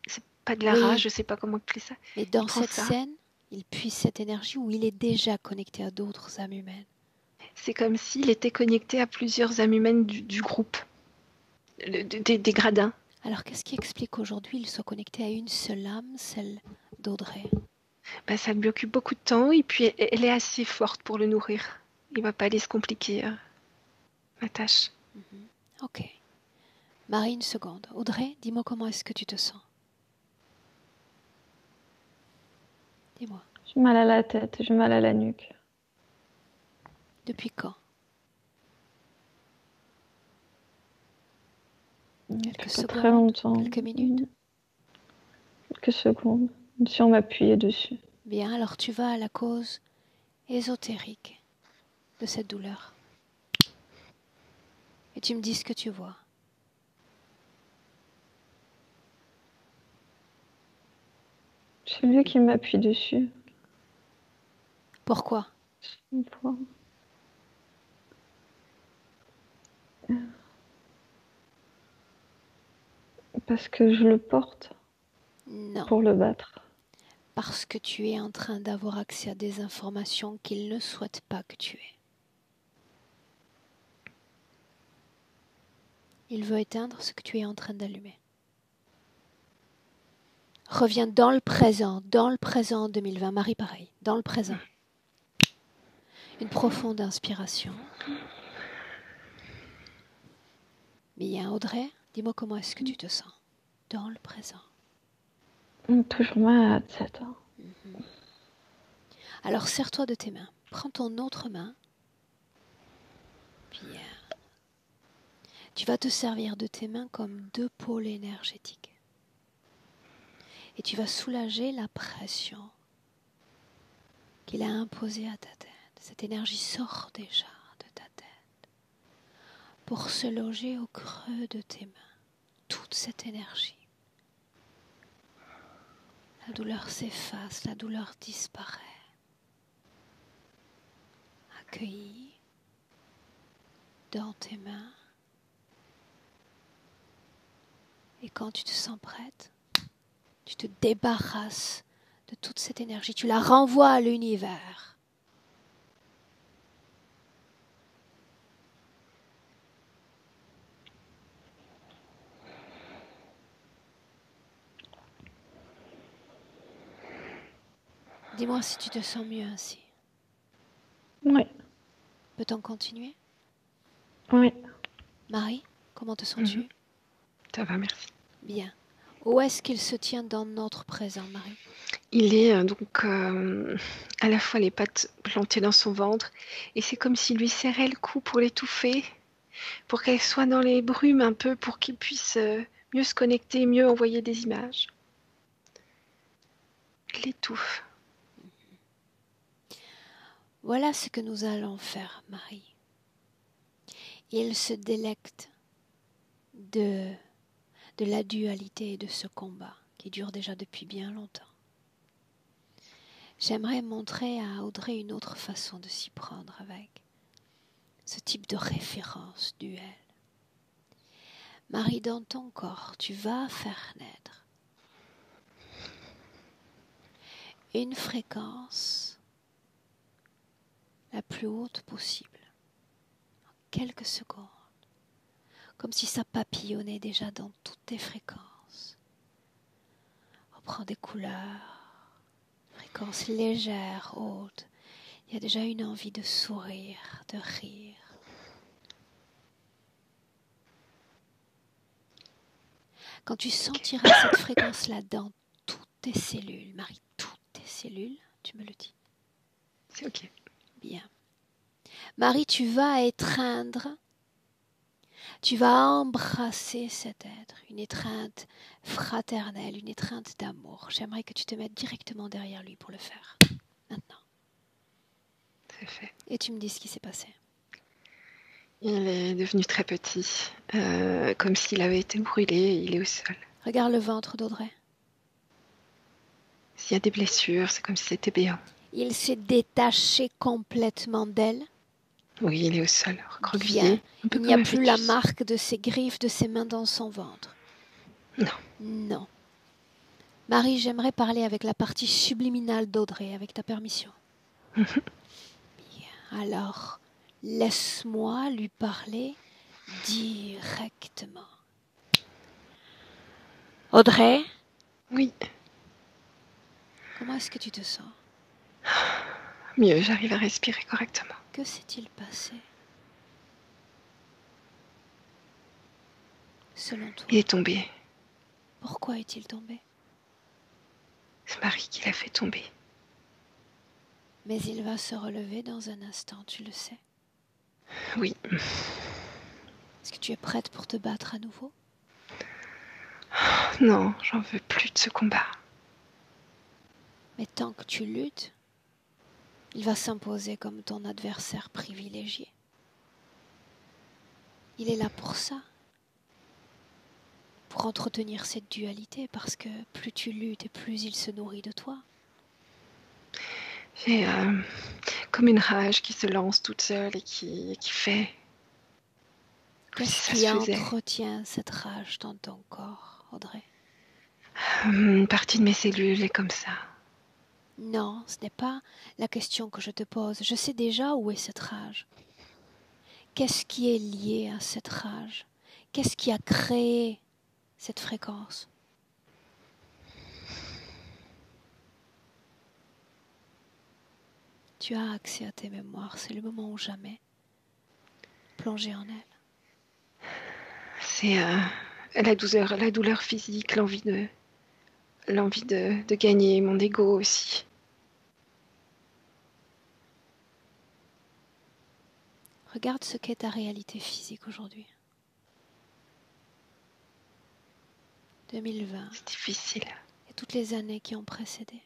c'est pas de la rage, Oui, je sais pas comment appeler ça. mais Il dans prend cette ça. scène, il puise cette énergie où il est déjà connecté à d'autres âmes humaines. C'est comme s'il était connecté à plusieurs âmes humaines du groupe, des gradins. Alors qu'est-ce qui explique qu'aujourd'hui il soit connecté à une seule âme, celle d'Audrey? Bah, ça lui occupe beaucoup de temps et puis elle est assez forte pour le nourrir. Il va pas aller se compliquer la tâche. Ok. Marie, une seconde. Audrey, dis-moi comment est-ce que tu te sens? Dis-moi. J'ai mal à la tête, j'ai mal à la nuque. Depuis quand? Quelques Pas très secondes? longtemps. Quelques minutes? Quelques secondes. Comme si on m'appuyait dessus. Bien, alors tu vas à la cause ésotérique de cette douleur. Et tu me dis ce que tu vois. C'est lui qui m'appuie dessus. Pourquoi? Une fois. Parce que je le porte Non. pour le battre. Parce que tu es en train d'avoir accès à des informations qu'il ne souhaite pas que tu aies. Il veut éteindre ce que tu es en train d'allumer. Reviens dans le présent 2020. Marie, pareil, dans le présent. Une profonde inspiration. Bien, Audrey, dis-moi comment est-ce que tu te sens dans le présent. Toujours mal à la tête. Alors serre-toi de tes mains. Prends ton autre main. Bien. Tu vas te servir de tes mains comme deux pôles énergétiques. Et tu vas soulager la pression qu'il a imposée à ta tête. Cette énergie sort déjà de ta tête pour se loger au creux de tes mains. Toute cette énergie. La douleur s'efface, la douleur disparaît. Accueillie dans tes mains. Et quand tu te sens prête, tu te débarrasses de toute cette énergie. Tu la renvoies à l'univers. Dis-moi si tu te sens mieux ainsi. Oui, Peut-on continuer? oui. Marie, comment te sens-tu? Ça va, merci. Bien. Où est-ce qu'il se tient dans notre présent, Marie? Il est à la fois les pattes plantées dans son ventre et c'est comme s'il lui serrait le cou pour l'étouffer, pour qu'elle soit dans les brumes un peu, pour qu'il puisse mieux se connecter, mieux envoyer des images. Il l'étouffe. Voilà ce que nous allons faire, Marie. Il se délecte de la dualité et de ce combat qui dure déjà depuis bien longtemps. J'aimerais montrer à Audrey une autre façon de s'y prendre avec ce type de référence duel. Marie, dans ton corps, tu vas faire naître une fréquence la plus haute possible, en quelques secondes, comme si ça papillonnait déjà dans toutes tes fréquences. Reprends des couleurs, fréquences légères, hautes. Il y a déjà une envie de sourire, de rire. Quand tu sentiras cette fréquence-là dans toutes tes cellules, Marie, toutes tes cellules, tu me le dis. C'est ok. Bien. Marie, tu vas étreindre, tu vas embrasser cet être, une étreinte fraternelle, une étreinte d'amour. J'aimerais que tu te mettes directement derrière lui pour le faire. Maintenant. C'est fait. Et tu me dis ce qui s'est passé. Il est devenu très petit, comme s'il avait été brûlé, il est au sol. Regarde le ventre d'Audrey. S'il y a des blessures, c'est comme si c'était béant. Il s'est détaché complètement d'elle. Oui, il est au sol, Bien. recroquevillé. Il n'y a plus la marque de ses griffes, de ses mains dans son ventre. Non. Non. Marie, j'aimerais parler avec la partie subliminale d'Audrey, avec ta permission. Bien. Alors, laisse-moi lui parler directement. Audrey? Oui. Comment est-ce que tu te sens? Mieux, j'arrive à respirer correctement. Que s'est-il passé? Selon toi. Il est tombé. Pourquoi est-il tombé? C'est Marie qui l'a fait tomber. Mais il va se relever dans un instant, tu le sais. Oui. Est-ce que tu es prête pour te battre à nouveau? Non, j'en veux plus de ce combat. Mais tant que tu luttes, il va s'imposer comme ton adversaire privilégié. Il est là pour ça. Pour entretenir cette dualité, parce que plus tu luttes et plus il se nourrit de toi. J'ai comme une rage qui se lance toute seule et qui fait. Qu'est-ce qui entretient cette rage dans ton corps, Audrey? Une partie de mes cellules est comme ça. Non, ce n'est pas la question que je te pose. Je sais déjà où est cette rage. Qu'est-ce qui est lié à cette rage? Qu'est-ce qui a créé cette fréquence? Tu as accès à tes mémoires, c'est le moment ou jamais. Plonger en elle. C'est la douleur physique, l'envie de gagner, mon ego aussi. Regarde ce qu'est ta réalité physique aujourd'hui. 2020. C'est difficile. Et toutes les années qui ont précédé.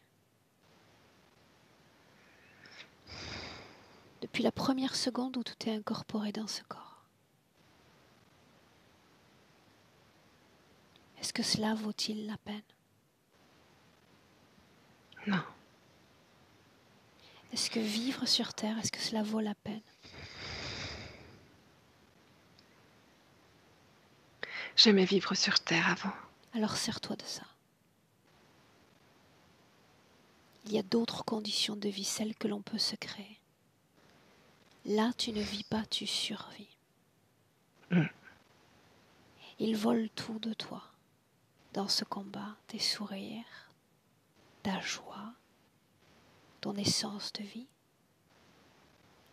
Depuis la première seconde où tout est incorporé dans ce corps. Est-ce que cela vaut-il la peine? Non. Est-ce que vivre sur Terre, est-ce que cela vaut la peine? J'aimais vivre sur Terre avant. Alors sers-toi de ça. Il y a d'autres conditions de vie, celles que l'on peut se créer. Là, tu ne vis pas, tu survis. Ils volent tout de toi. Dans ce combat, tes sourires, ta joie, ton essence de vie.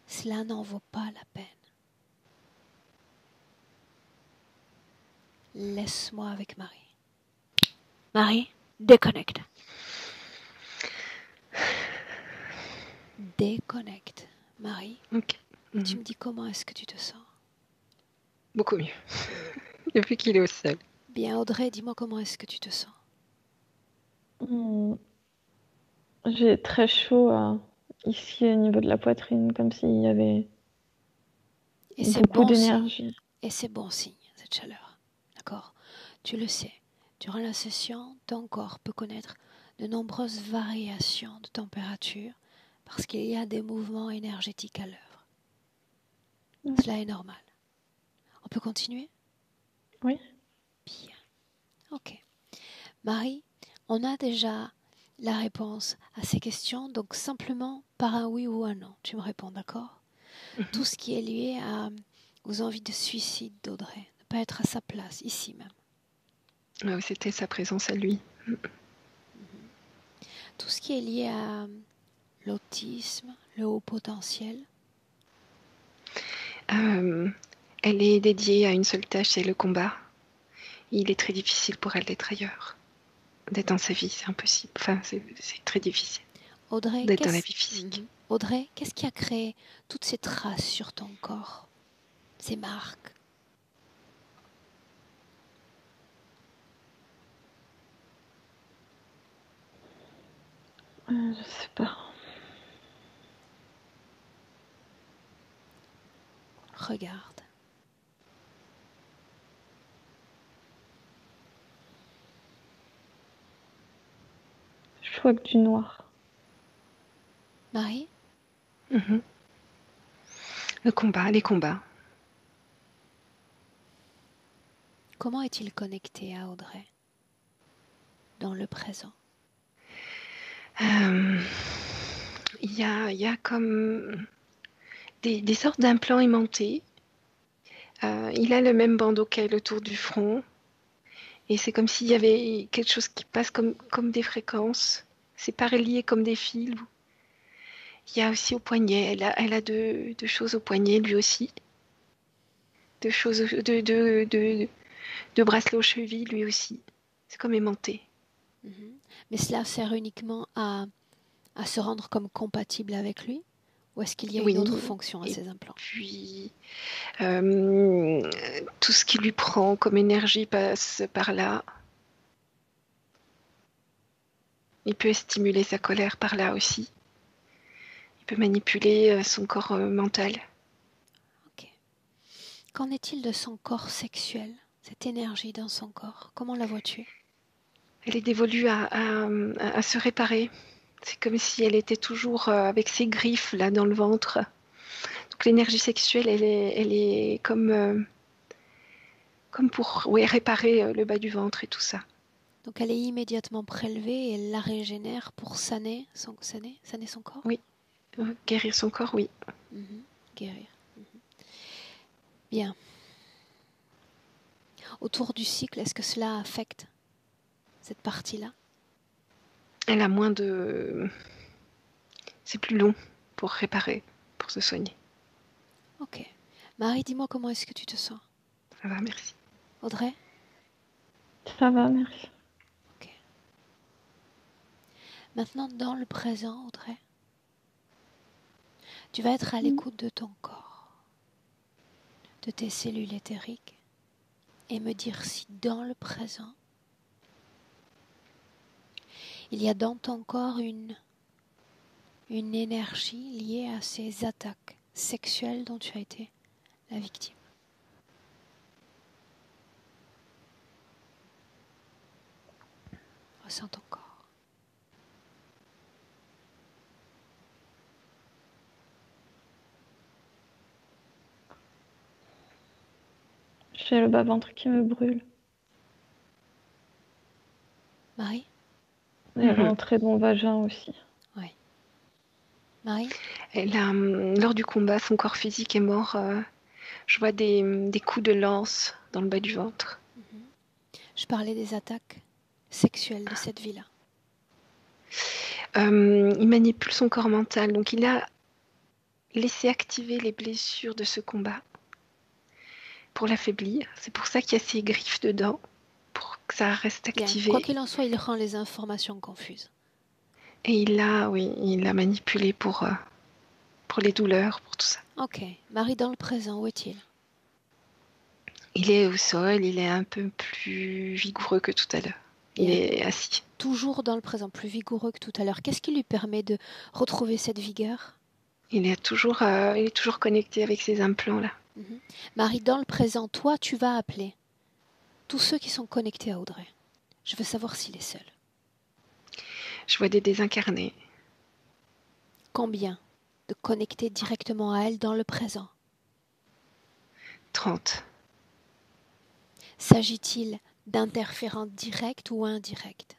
Cela n'en vaut pas la peine. Laisse-moi avec Marie. Marie, déconnecte. Déconnecte. Marie, Ok. tu me dis comment est-ce que tu te sens? Beaucoup mieux. Depuis qu'il est au sol. Bien, Audrey, dis-moi comment est-ce que tu te sens? J'ai très chaud ici au niveau de la poitrine, comme s'il y avait Et c'est beaucoup bon signe. d'énergie. Et c'est bon signe, cette chaleur. D'accord? Tu le sais. Durant la session, ton corps peut connaître de nombreuses variations de température parce qu'il y a des mouvements énergétiques à l'œuvre. Cela est normal. On peut continuer? Oui. Bien. Ok. Marie, on a déjà la réponse à ces questions, donc simplement par un oui ou un non. Tu me réponds, d'accord? Tout ce qui est lié aux envies de suicide d'Audrey, ne pas être à sa place, ici même. C'était sa présence à lui. Tout ce qui est lié à l'autisme, le haut potentiel. Elle est dédiée à une seule tâche, c'est le combat. Il est très difficile pour elle d'être ailleurs. D'être dans sa vie, c'est impossible. Enfin, c'est très difficile Audrey, d'être dans la vie physique. Audrey, qu'est-ce qui a créé toutes ces traces sur ton corps? Ces marques? Je sais pas. Regarde. Je vois que du noir. Marie? Le combat, les combats. Comment est-il connecté à Audrey dans le présent? Il y a comme des sortes d'implants aimantés. Il a le même bandeau qu'elle autour du front. Et c'est comme s'il y avait quelque chose qui passe comme des fréquences. C'est pas relié comme des fils. Il y a aussi au poignet. Elle a deux choses au poignet, lui aussi. Deux choses, deux bracelets aux chevilles, lui aussi. C'est comme aimanté. Mais cela sert uniquement à se rendre comme compatible avec lui? Ou est-ce qu'il y a Oui. une autre fonction à Et ces implants? puis, tout ce qui lui prend comme énergie passe par là. Il peut stimuler sa colère par là aussi. Il peut manipuler son corps mental. Ok. Qu'en est-il de son corps sexuel? Cette énergie dans son corps, comment la vois-tu? Elle est dévolue à se réparer. C'est comme si elle était toujours avec ses griffes là dans le ventre. Donc l'énergie sexuelle, elle est comme pour réparer le bas du ventre et tout ça. Donc elle est immédiatement prélevée et elle la régénère pour saner son corps? Oui, guérir son corps, oui. Guérir. Bien. Autour du cycle, est-ce que cela affecte cette partie-là? Elle a moins de... C'est plus long pour réparer, pour se soigner. Ok. Marie, dis-moi comment est-ce que tu te sens? Ça va, merci. Audrey? Ça va, merci. Ok. Maintenant, dans le présent, Audrey, tu vas être à l'écoute de ton corps, de tes cellules éthériques, et me dire si dans le présent, il y a dans ton corps une énergie liée à ces attaques sexuelles dont tu as été la victime. Ressens ton corps. J'ai le bas-ventre qui me brûle. Marie? Et l'entrée de mon vagin aussi. Oui. Marie? Lors du combat, son corps physique est mort. Je vois des coups de lance dans le bas du ventre. Je parlais des attaques sexuelles de cette vie-là. Il manipule son corps mental, donc il a laissé activer les blessures de ce combat. pour l'affaiblir. C'est pour ça qu'il y a ces griffes dedans, pour que ça reste Bien. activé. Quoi qu'il en soit, il rend les informations confuses. Et il l'a manipulé pour les douleurs, pour tout ça. Ok. Marie, dans le présent, où est-il? Il est au sol, il est un peu plus vigoureux que tout à l'heure. Il Bien. est assis. Toujours dans le présent, plus vigoureux que tout à l'heure. Qu'est-ce qui lui permet de retrouver cette vigueur? Il est toujours connecté avec ses implants là. Marie, dans le présent, toi, tu vas appeler tous ceux qui sont connectés à Audrey. Je veux savoir s'il est seul. Je vois des désincarnés. Combien de connectés directement à elle dans le présent? 30. S'agit-il d'interférences directes ou indirectes?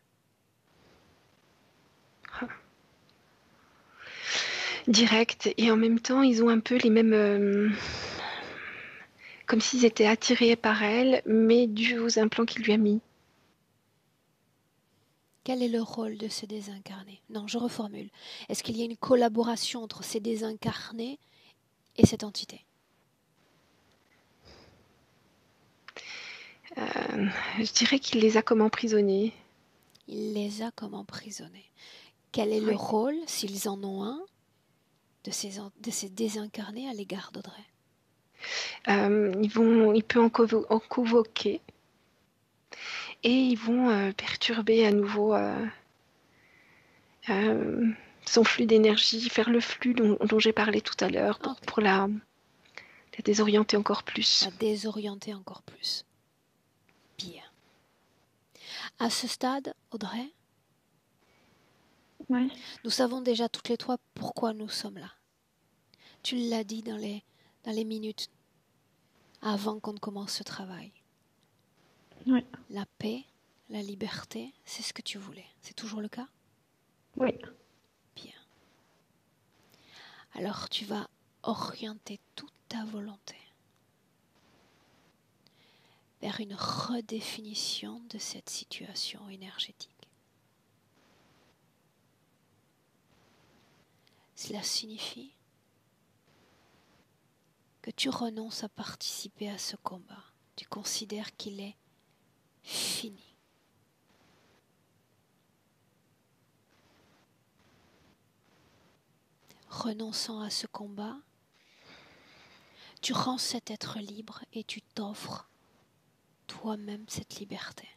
Direct, et en même temps ils ont un peu les mêmes comme s'ils étaient attirés par elle, mais dû aux implants qu'il lui a mis. Quel est le rôle de ces désincarnés? Non, je reformule. Est-ce qu'il y a une collaboration entre ces désincarnés et cette entité? Je dirais qu'il les a comme emprisonnés. Il les a comme emprisonnés. Quel est le rôle, s'ils en ont un, de ces désincarnés à l'égard d'Audrey? Il peut en convoquer et ils vont perturber à nouveau son flux d'énergie, faire le flux dont j'ai parlé tout à l'heure pour la désorienter encore plus. La désorienter encore plus. Bien. À ce stade, Audrey, Oui. nous savons déjà toutes les trois pourquoi nous sommes là. Tu l'as dit dans les minutes avant qu'on ne commence ce travail. Oui. La paix, la liberté, c'est ce que tu voulais. C'est toujours le cas? Oui. Bien. Alors tu vas orienter toute ta volonté vers une redéfinition de cette situation énergétique. Cela signifie que tu renonces à participer à ce combat. Tu considères qu'il est fini. Renonçant à ce combat, tu rends cet être libre et tu t'offres toi-même cette liberté.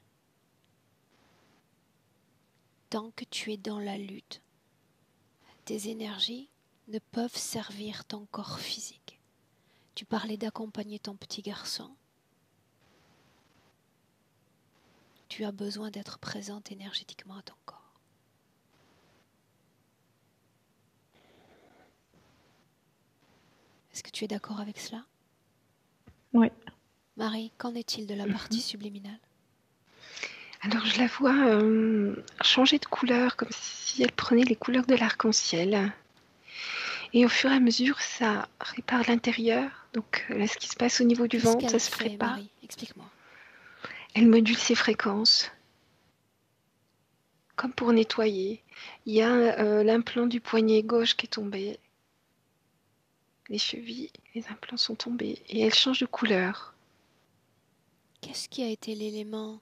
Tant que tu es dans la lutte, tes énergies ne peuvent servir ton corps physique. Tu parlais d'accompagner ton petit garçon. Tu as besoin d'être présente énergétiquement à ton corps. Est-ce que tu es d'accord avec cela? Oui. Marie, qu'en est-il de la partie subliminale? Alors je la vois changer de couleur, comme si elle prenait les couleurs de l'arc-en-ciel. Et au fur et à mesure, ça répare l'intérieur. Donc là, ce qui se passe au niveau du ventre, ça se prépare. Marie, explique-moi. Elle module ses fréquences, comme pour nettoyer. Il y a l'implant du poignet gauche qui est tombé. Les chevilles, les implants sont tombés. Et elle change de couleur. Qu'est-ce qui a été l'élément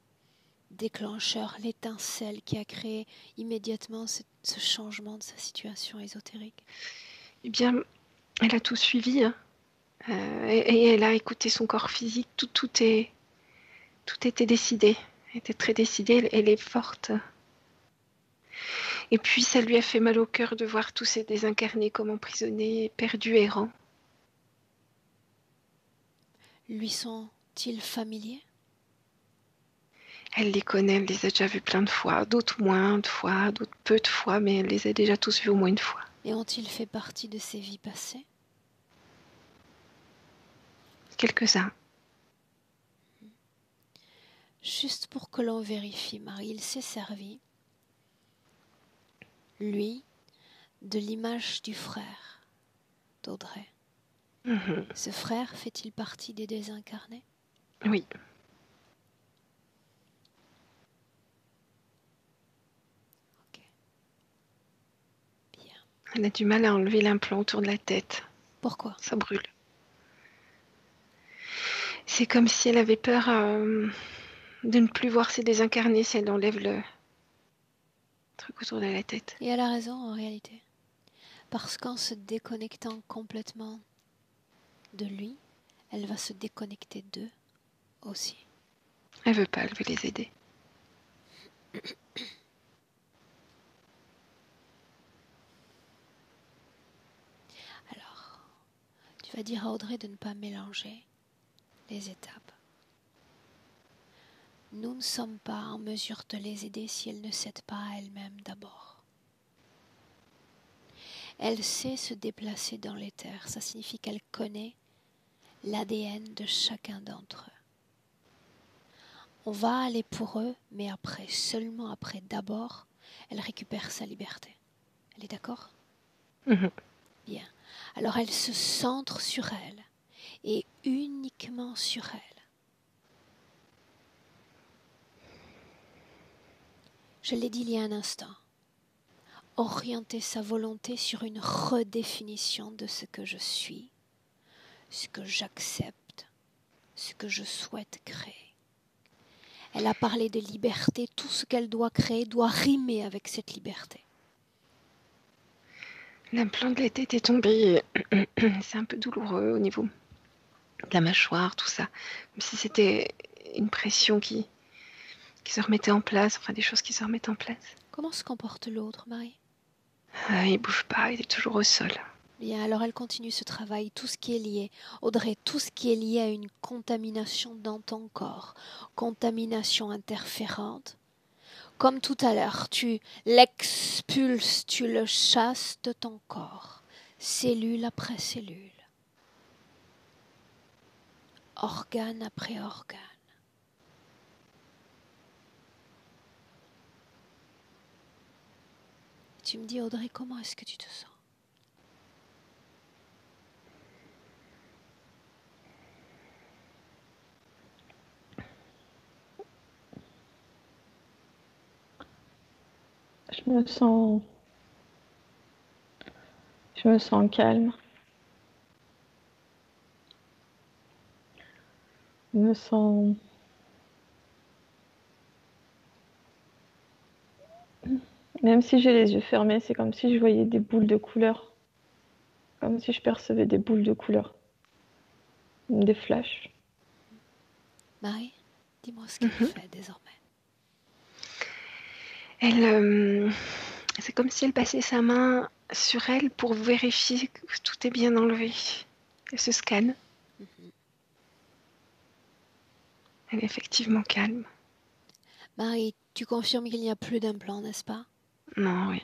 déclencheur, l'étincelle qui a créé immédiatement ce changement de sa situation ésotérique? Eh bien, elle a tout suivi. Hein. Et elle a écouté son corps physique. Tout était décidé. Elle était très décidée. Elle est forte. Et puis, ça lui a fait mal au cœur de voir tous ces désincarnés comme emprisonnés, perdus, errants. Lui sont-ils familiers? Elle les connaît, elle les a déjà vus plein de fois, d'autres moins de fois, d'autres peu de fois, mais elle les a déjà tous vus au moins une fois. Et ont-ils fait partie de ses vies passées? Quelques-uns. Juste pour que l'on vérifie, Marie, il s'est servi, lui, de l'image du frère d'Audrey. Ce frère fait-il partie des désincarnés? Oui. Ok. Bien. Elle a du mal à enlever l'implant autour de la tête. Pourquoi? Ça brûle. C'est comme si elle avait peur de ne plus voir ses désincarnés si elle enlève le truc autour de la tête. Et elle a raison en réalité. Parce qu'en se déconnectant complètement de lui, elle va se déconnecter d'eux aussi. Elle veut pas, elle veut les aider. Alors, tu vas dire à Audrey de ne pas mélanger les étapes. Nous ne sommes pas en mesure de les aider si elles ne s'aident pas à elles-mêmes d'abord. Elle sait se déplacer dans l'éther, ça signifie qu'elle connaît l'ADN de chacun d'entre eux. On va aller pour eux, mais après, seulement après, d'abord, elle récupère sa liberté. Elle est d'accord ? Bien. Alors elle se centre sur elle, et uniquement sur elle. Je l'ai dit il y a un instant. Orienter sa volonté sur une redéfinition de ce que je suis, ce que j'accepte, ce que je souhaite créer. Elle a parlé de liberté, tout ce qu'elle doit créer doit rimer avec cette liberté. L'implant de la tête est tombé. C'est un peu douloureux au niveau de la mâchoire, tout ça. Comme si c'était une pression qui se remettait en place, enfin des choses qui se remettent en place. Comment se comporte l'autre, Marie ? Il bouge pas, il est toujours au sol. Bien, alors elle continue ce travail, tout ce qui est lié. Audrey, tout ce qui est lié à une contamination dans ton corps, contamination interférente. Comme tout à l'heure, tu l'expulses, tu le chasses de ton corps, cellule après cellule, organe après organe. Tu me dis, Audrey, comment est-ce que tu te sens ? Je me sens calme. Je me sens même si j'ai les yeux fermés, c'est comme si je voyais des boules de couleur. Comme si je percevais des boules de couleur. Des flashs. Marie, dis-moi ce qu'elle fait désormais. C'est comme si elle passait sa main sur elle pour vérifier que tout est bien enlevé. Elle se scanne. Elle est effectivement calme. Marie, tu confirmes qu'il n'y a plus d'implant, n'est-ce pas ? Non, oui.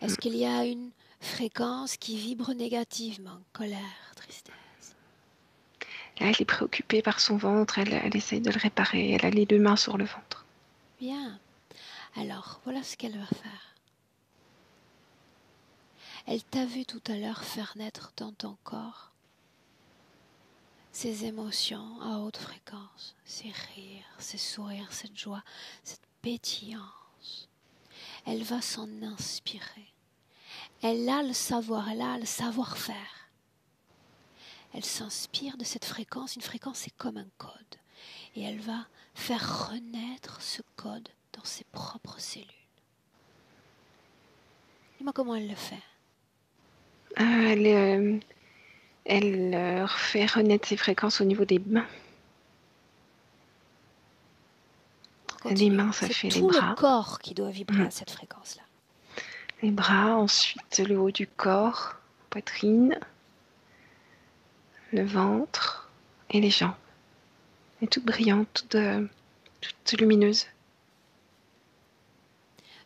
Est-ce qu'il y a une fréquence qui vibre négativement, colère, tristesse ? Là, elle est préoccupée par son ventre, elle essaye de le réparer, elle a les 2 mains sur le ventre. Bien. Alors, voilà ce qu'elle va faire. Elle t'a vu tout à l'heure faire naître dans ton corps ces émotions à haute fréquence, ces rires, ces sourires, cette joie, cette pétillance. Elle va s'en inspirer. Elle a le savoir, elle a le savoir-faire. Elle s'inspire de cette fréquence. Une fréquence, c'est comme un code. Et elle va faire renaître ce code dans ses propres cellules. Dis-moi comment elle le fait. Elle refait renaître ses fréquences au niveau des mains. Les mains, ça fait les bras. C'est tout le corps qui doit vibrer à cette fréquence-là. Les bras, ensuite le haut du corps, poitrine, le ventre et les jambes. Elle est toute brillante, toute lumineuse.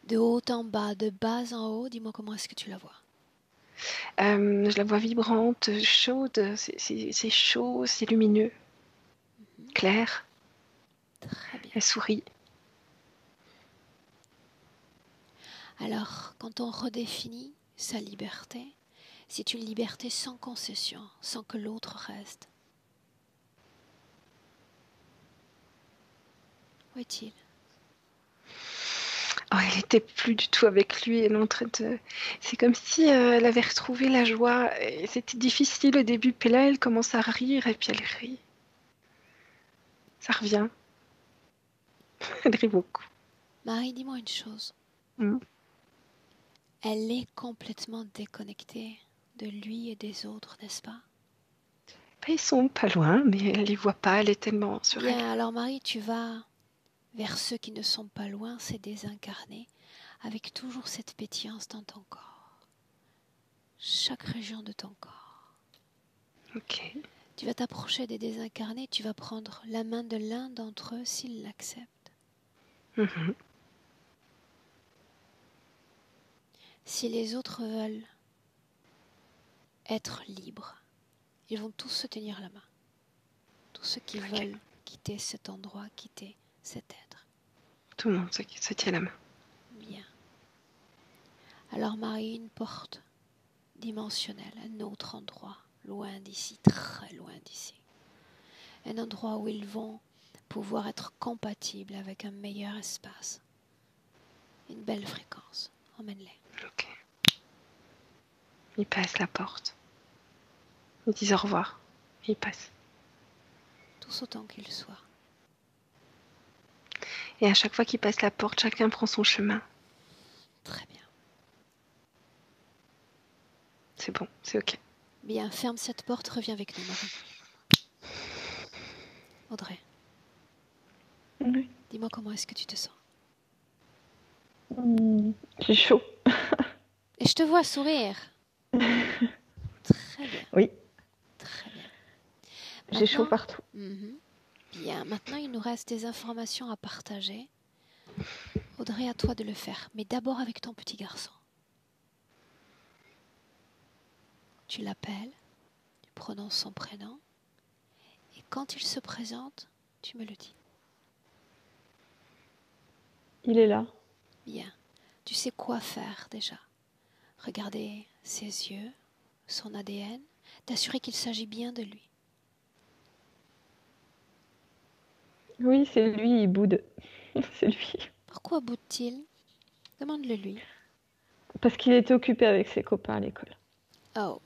De haut en bas, de bas en haut, dis-moi comment est-ce que tu la vois. Je la vois vibrante, chaude, c'est chaud, c'est lumineux, clair. Très bien. Elle sourit. Alors, quand on redéfinit sa liberté, c'est une liberté sans concession, sans que l'autre reste. Où est-il ? Oh, elle n'était plus du tout avec lui. Elle est en train de... C'est comme si elle avait retrouvé la joie. Et c'était difficile au début, puis là, elle commence à rire et puis elle rit. Ça revient. Elle rit beaucoup. Marie, dis-moi une chose. Mm. Elle est complètement déconnectée de lui et des autres, n'est-ce pas? Ben, ils sont pas loin, mais elle les voit pas. Elle est tellement sur elle. Bien, alors Marie, tu vas vers ceux qui ne sont pas loin, ces désincarnés, avec toujours cette pétillance dans ton corps. Chaque région de ton corps. Ok. Tu vas t'approcher des désincarnés, tu vas prendre la main de l'un d'entre eux s'il l'accepte. Mhm. Si les autres veulent être libres, ils vont tous se tenir la main. Tous ceux qui veulent quitter cet endroit, quitter cet être. Tout le monde se tient la main. Bien. Alors Marie, une porte dimensionnelle, un autre endroit, loin d'ici, très loin d'ici. Un endroit où ils vont pouvoir être compatibles avec un meilleur espace. Une belle fréquence. Emmène-les. Ok. Ils passent la porte. Ils disent au revoir. Ils passent. Tous autant qu'ils soient. Et à chaque fois qu'ils passent la porte, chacun prend son chemin. Très bien. C'est bon, c'est ok. Bien, ferme cette porte, reviens avec nous, Marie. Audrey, Oui. dis-moi comment est-ce que tu te sens. J'ai chaud. Et je te vois sourire. Très bien, Oui, très bien. j'ai chaud Maintenant- partout. Bien, maintenant il nous reste des informations à partager. Audrey, à toi de le faire, mais d'abord avec ton petit garçon. Tu l'appelles, tu prononces son prénom, et quand il se présente, tu me le dis. Il est là. Bien, tu sais quoi faire déjà. Regarder ses yeux, son ADN, t'assurer qu'il s'agit bien de lui. Oui, c'est lui, il boude. C'est lui. Pourquoi boude-t-il? Demande-le lui. Parce qu'il était occupé avec ses copains à l'école. Oh.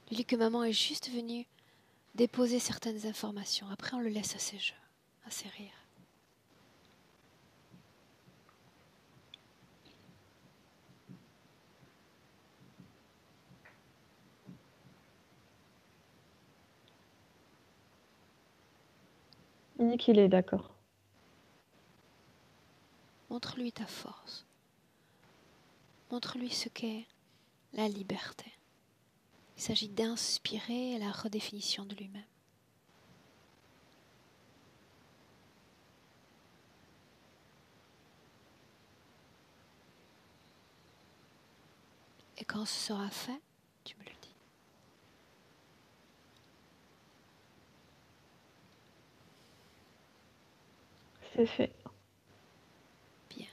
Dis-lui que maman est juste venue déposer certaines informations. Après, on le laisse à ses jeux, à ses rires. Il dit qu'il est d'accord. Montre-lui ta force. Montre-lui ce qu'est la liberté. Il s'agit d'inspirer la redéfinition de lui-même. Et quand ce sera fait, tu me le dis. C'est fait. Bien.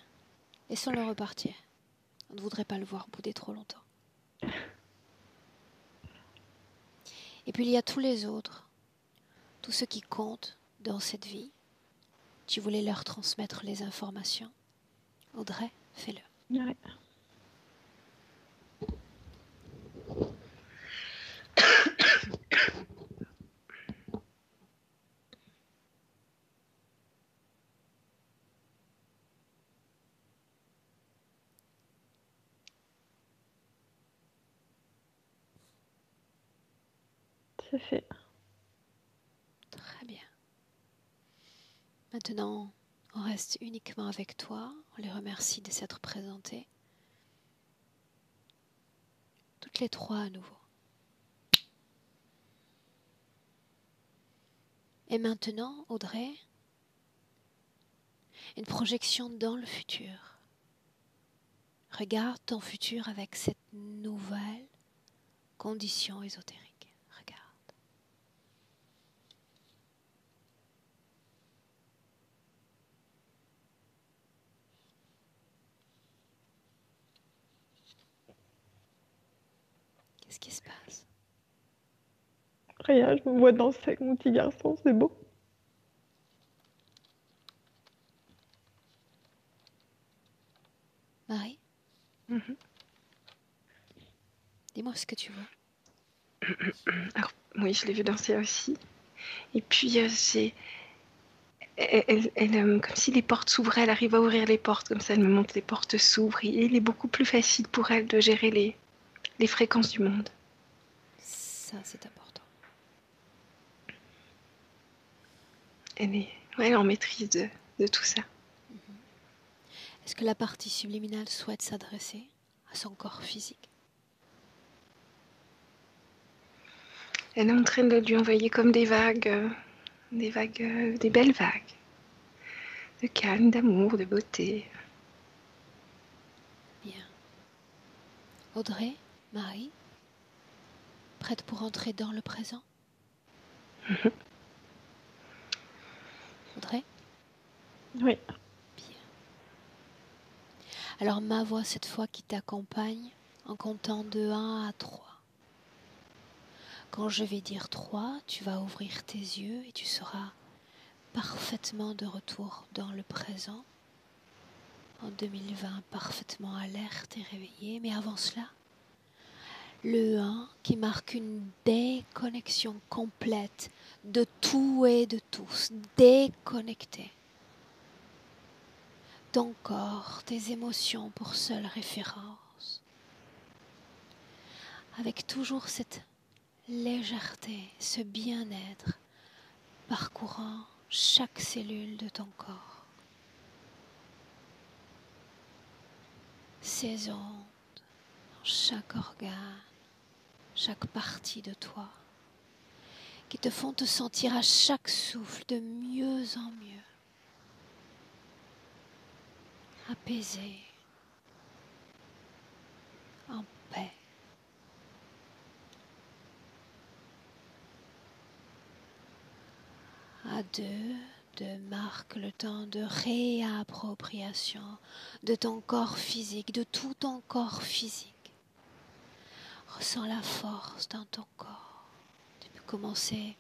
Laissons-le repartir. On ne voudrait pas le voir bouder trop longtemps. Et puis il y a tous les autres, tous ceux qui comptent dans cette vie. Tu voulais leur transmettre les informations. Audrey, fais-le. Ouais. C'est fait. Très bien. Maintenant, on reste uniquement avec toi. On les remercie de s'être présentés. Toutes les trois à nouveau. Et maintenant, Audrey, une projection dans le futur. Regarde ton futur avec cette nouvelle condition ésotérique. Regarde. Qu'est-ce qui se passe? Rien, je me vois danser avec mon petit garçon, c'est beau. Marie, Mhm. dis-moi ce que tu vois. Alors, oui, je l'ai vu danser aussi. Et puis, comme si les portes s'ouvraient, elle arrive à ouvrir les portes, comme ça, elle me montre les portes s'ouvrent. Et il est beaucoup plus facile pour elle de gérer les fréquences du monde. Ça, c'est important. Elle est en maîtrise de tout ça. Est-ce que la partie subliminale souhaite s'adresser à son corps physique? Elle est en train de lui envoyer comme des vagues, des belles vagues. De calme, d'amour, de beauté. Bien. Audrey, Marie, prête pour entrer dans le présent? Audrey? Oui. Bien. Alors ma voix cette fois qui t'accompagne en comptant de 1 à 3. Quand je vais dire 3, tu vas ouvrir tes yeux et tu seras parfaitement de retour dans le présent. En 2020, parfaitement alerte et réveillée. Mais avant cela, le 1 qui marque une déconnexion complète de tout et de tous. Déconnecté. Ton corps, tes émotions pour seule référence. Avec toujours cette légèreté, ce bien-être parcourant chaque cellule de ton corps. Ces ondes dans chaque organe, chaque partie de toi, qui te font te sentir à chaque souffle de mieux en mieux, apaisé, en paix. À deux marque le temps de réappropriation de ton corps physique, de tout ton corps physique. Ressens la force dans ton corps. Tu peux commencer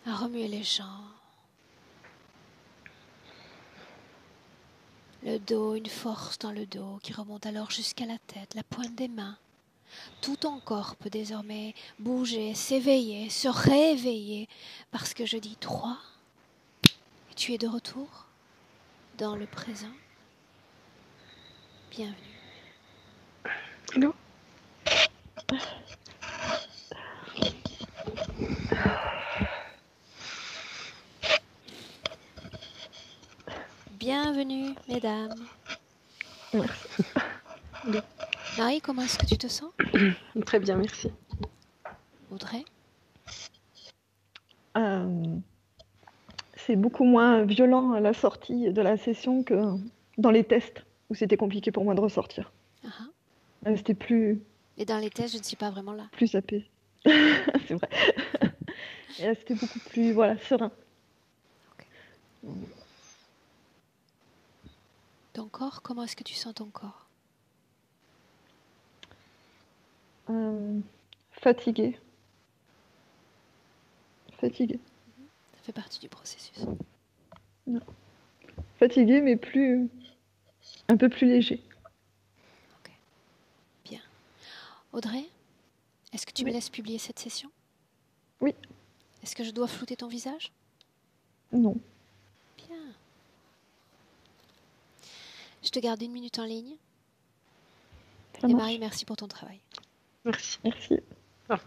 à remuer les jambes. Le dos, une force dans le dos qui remonte alors jusqu'à la tête, la pointe des mains. Tout ton corps peut désormais bouger, s'éveiller, se réveiller, parce que je dis 3, et tu es de retour dans le présent. Bienvenue. Hello. Bienvenue, mesdames. Merci. Marie, comment est-ce que tu te sens? Très bien, merci. Audrey? C'est beaucoup moins violent à la sortie de la session que dans les tests, où c'était compliqué pour moi de ressortir. C'était plus... Et dans les tests, je ne suis pas vraiment là. Plus apaisé. C'est vrai. Et là, c'était beaucoup plus serein. Okay. Ton corps, comment est-ce que tu sens ton corps? Fatigué. Fatigué. Ça fait partie du processus. Non. Fatigué, mais un peu plus léger. Ok. Bien. Audrey, est-ce que tu me laisses publier cette session? Oui. Est-ce que je dois flouter ton visage? Non. Bien. Je te garde 1 minute en ligne. Ça Et marche. Marie, merci pour ton travail. Merci. Merci. Ah.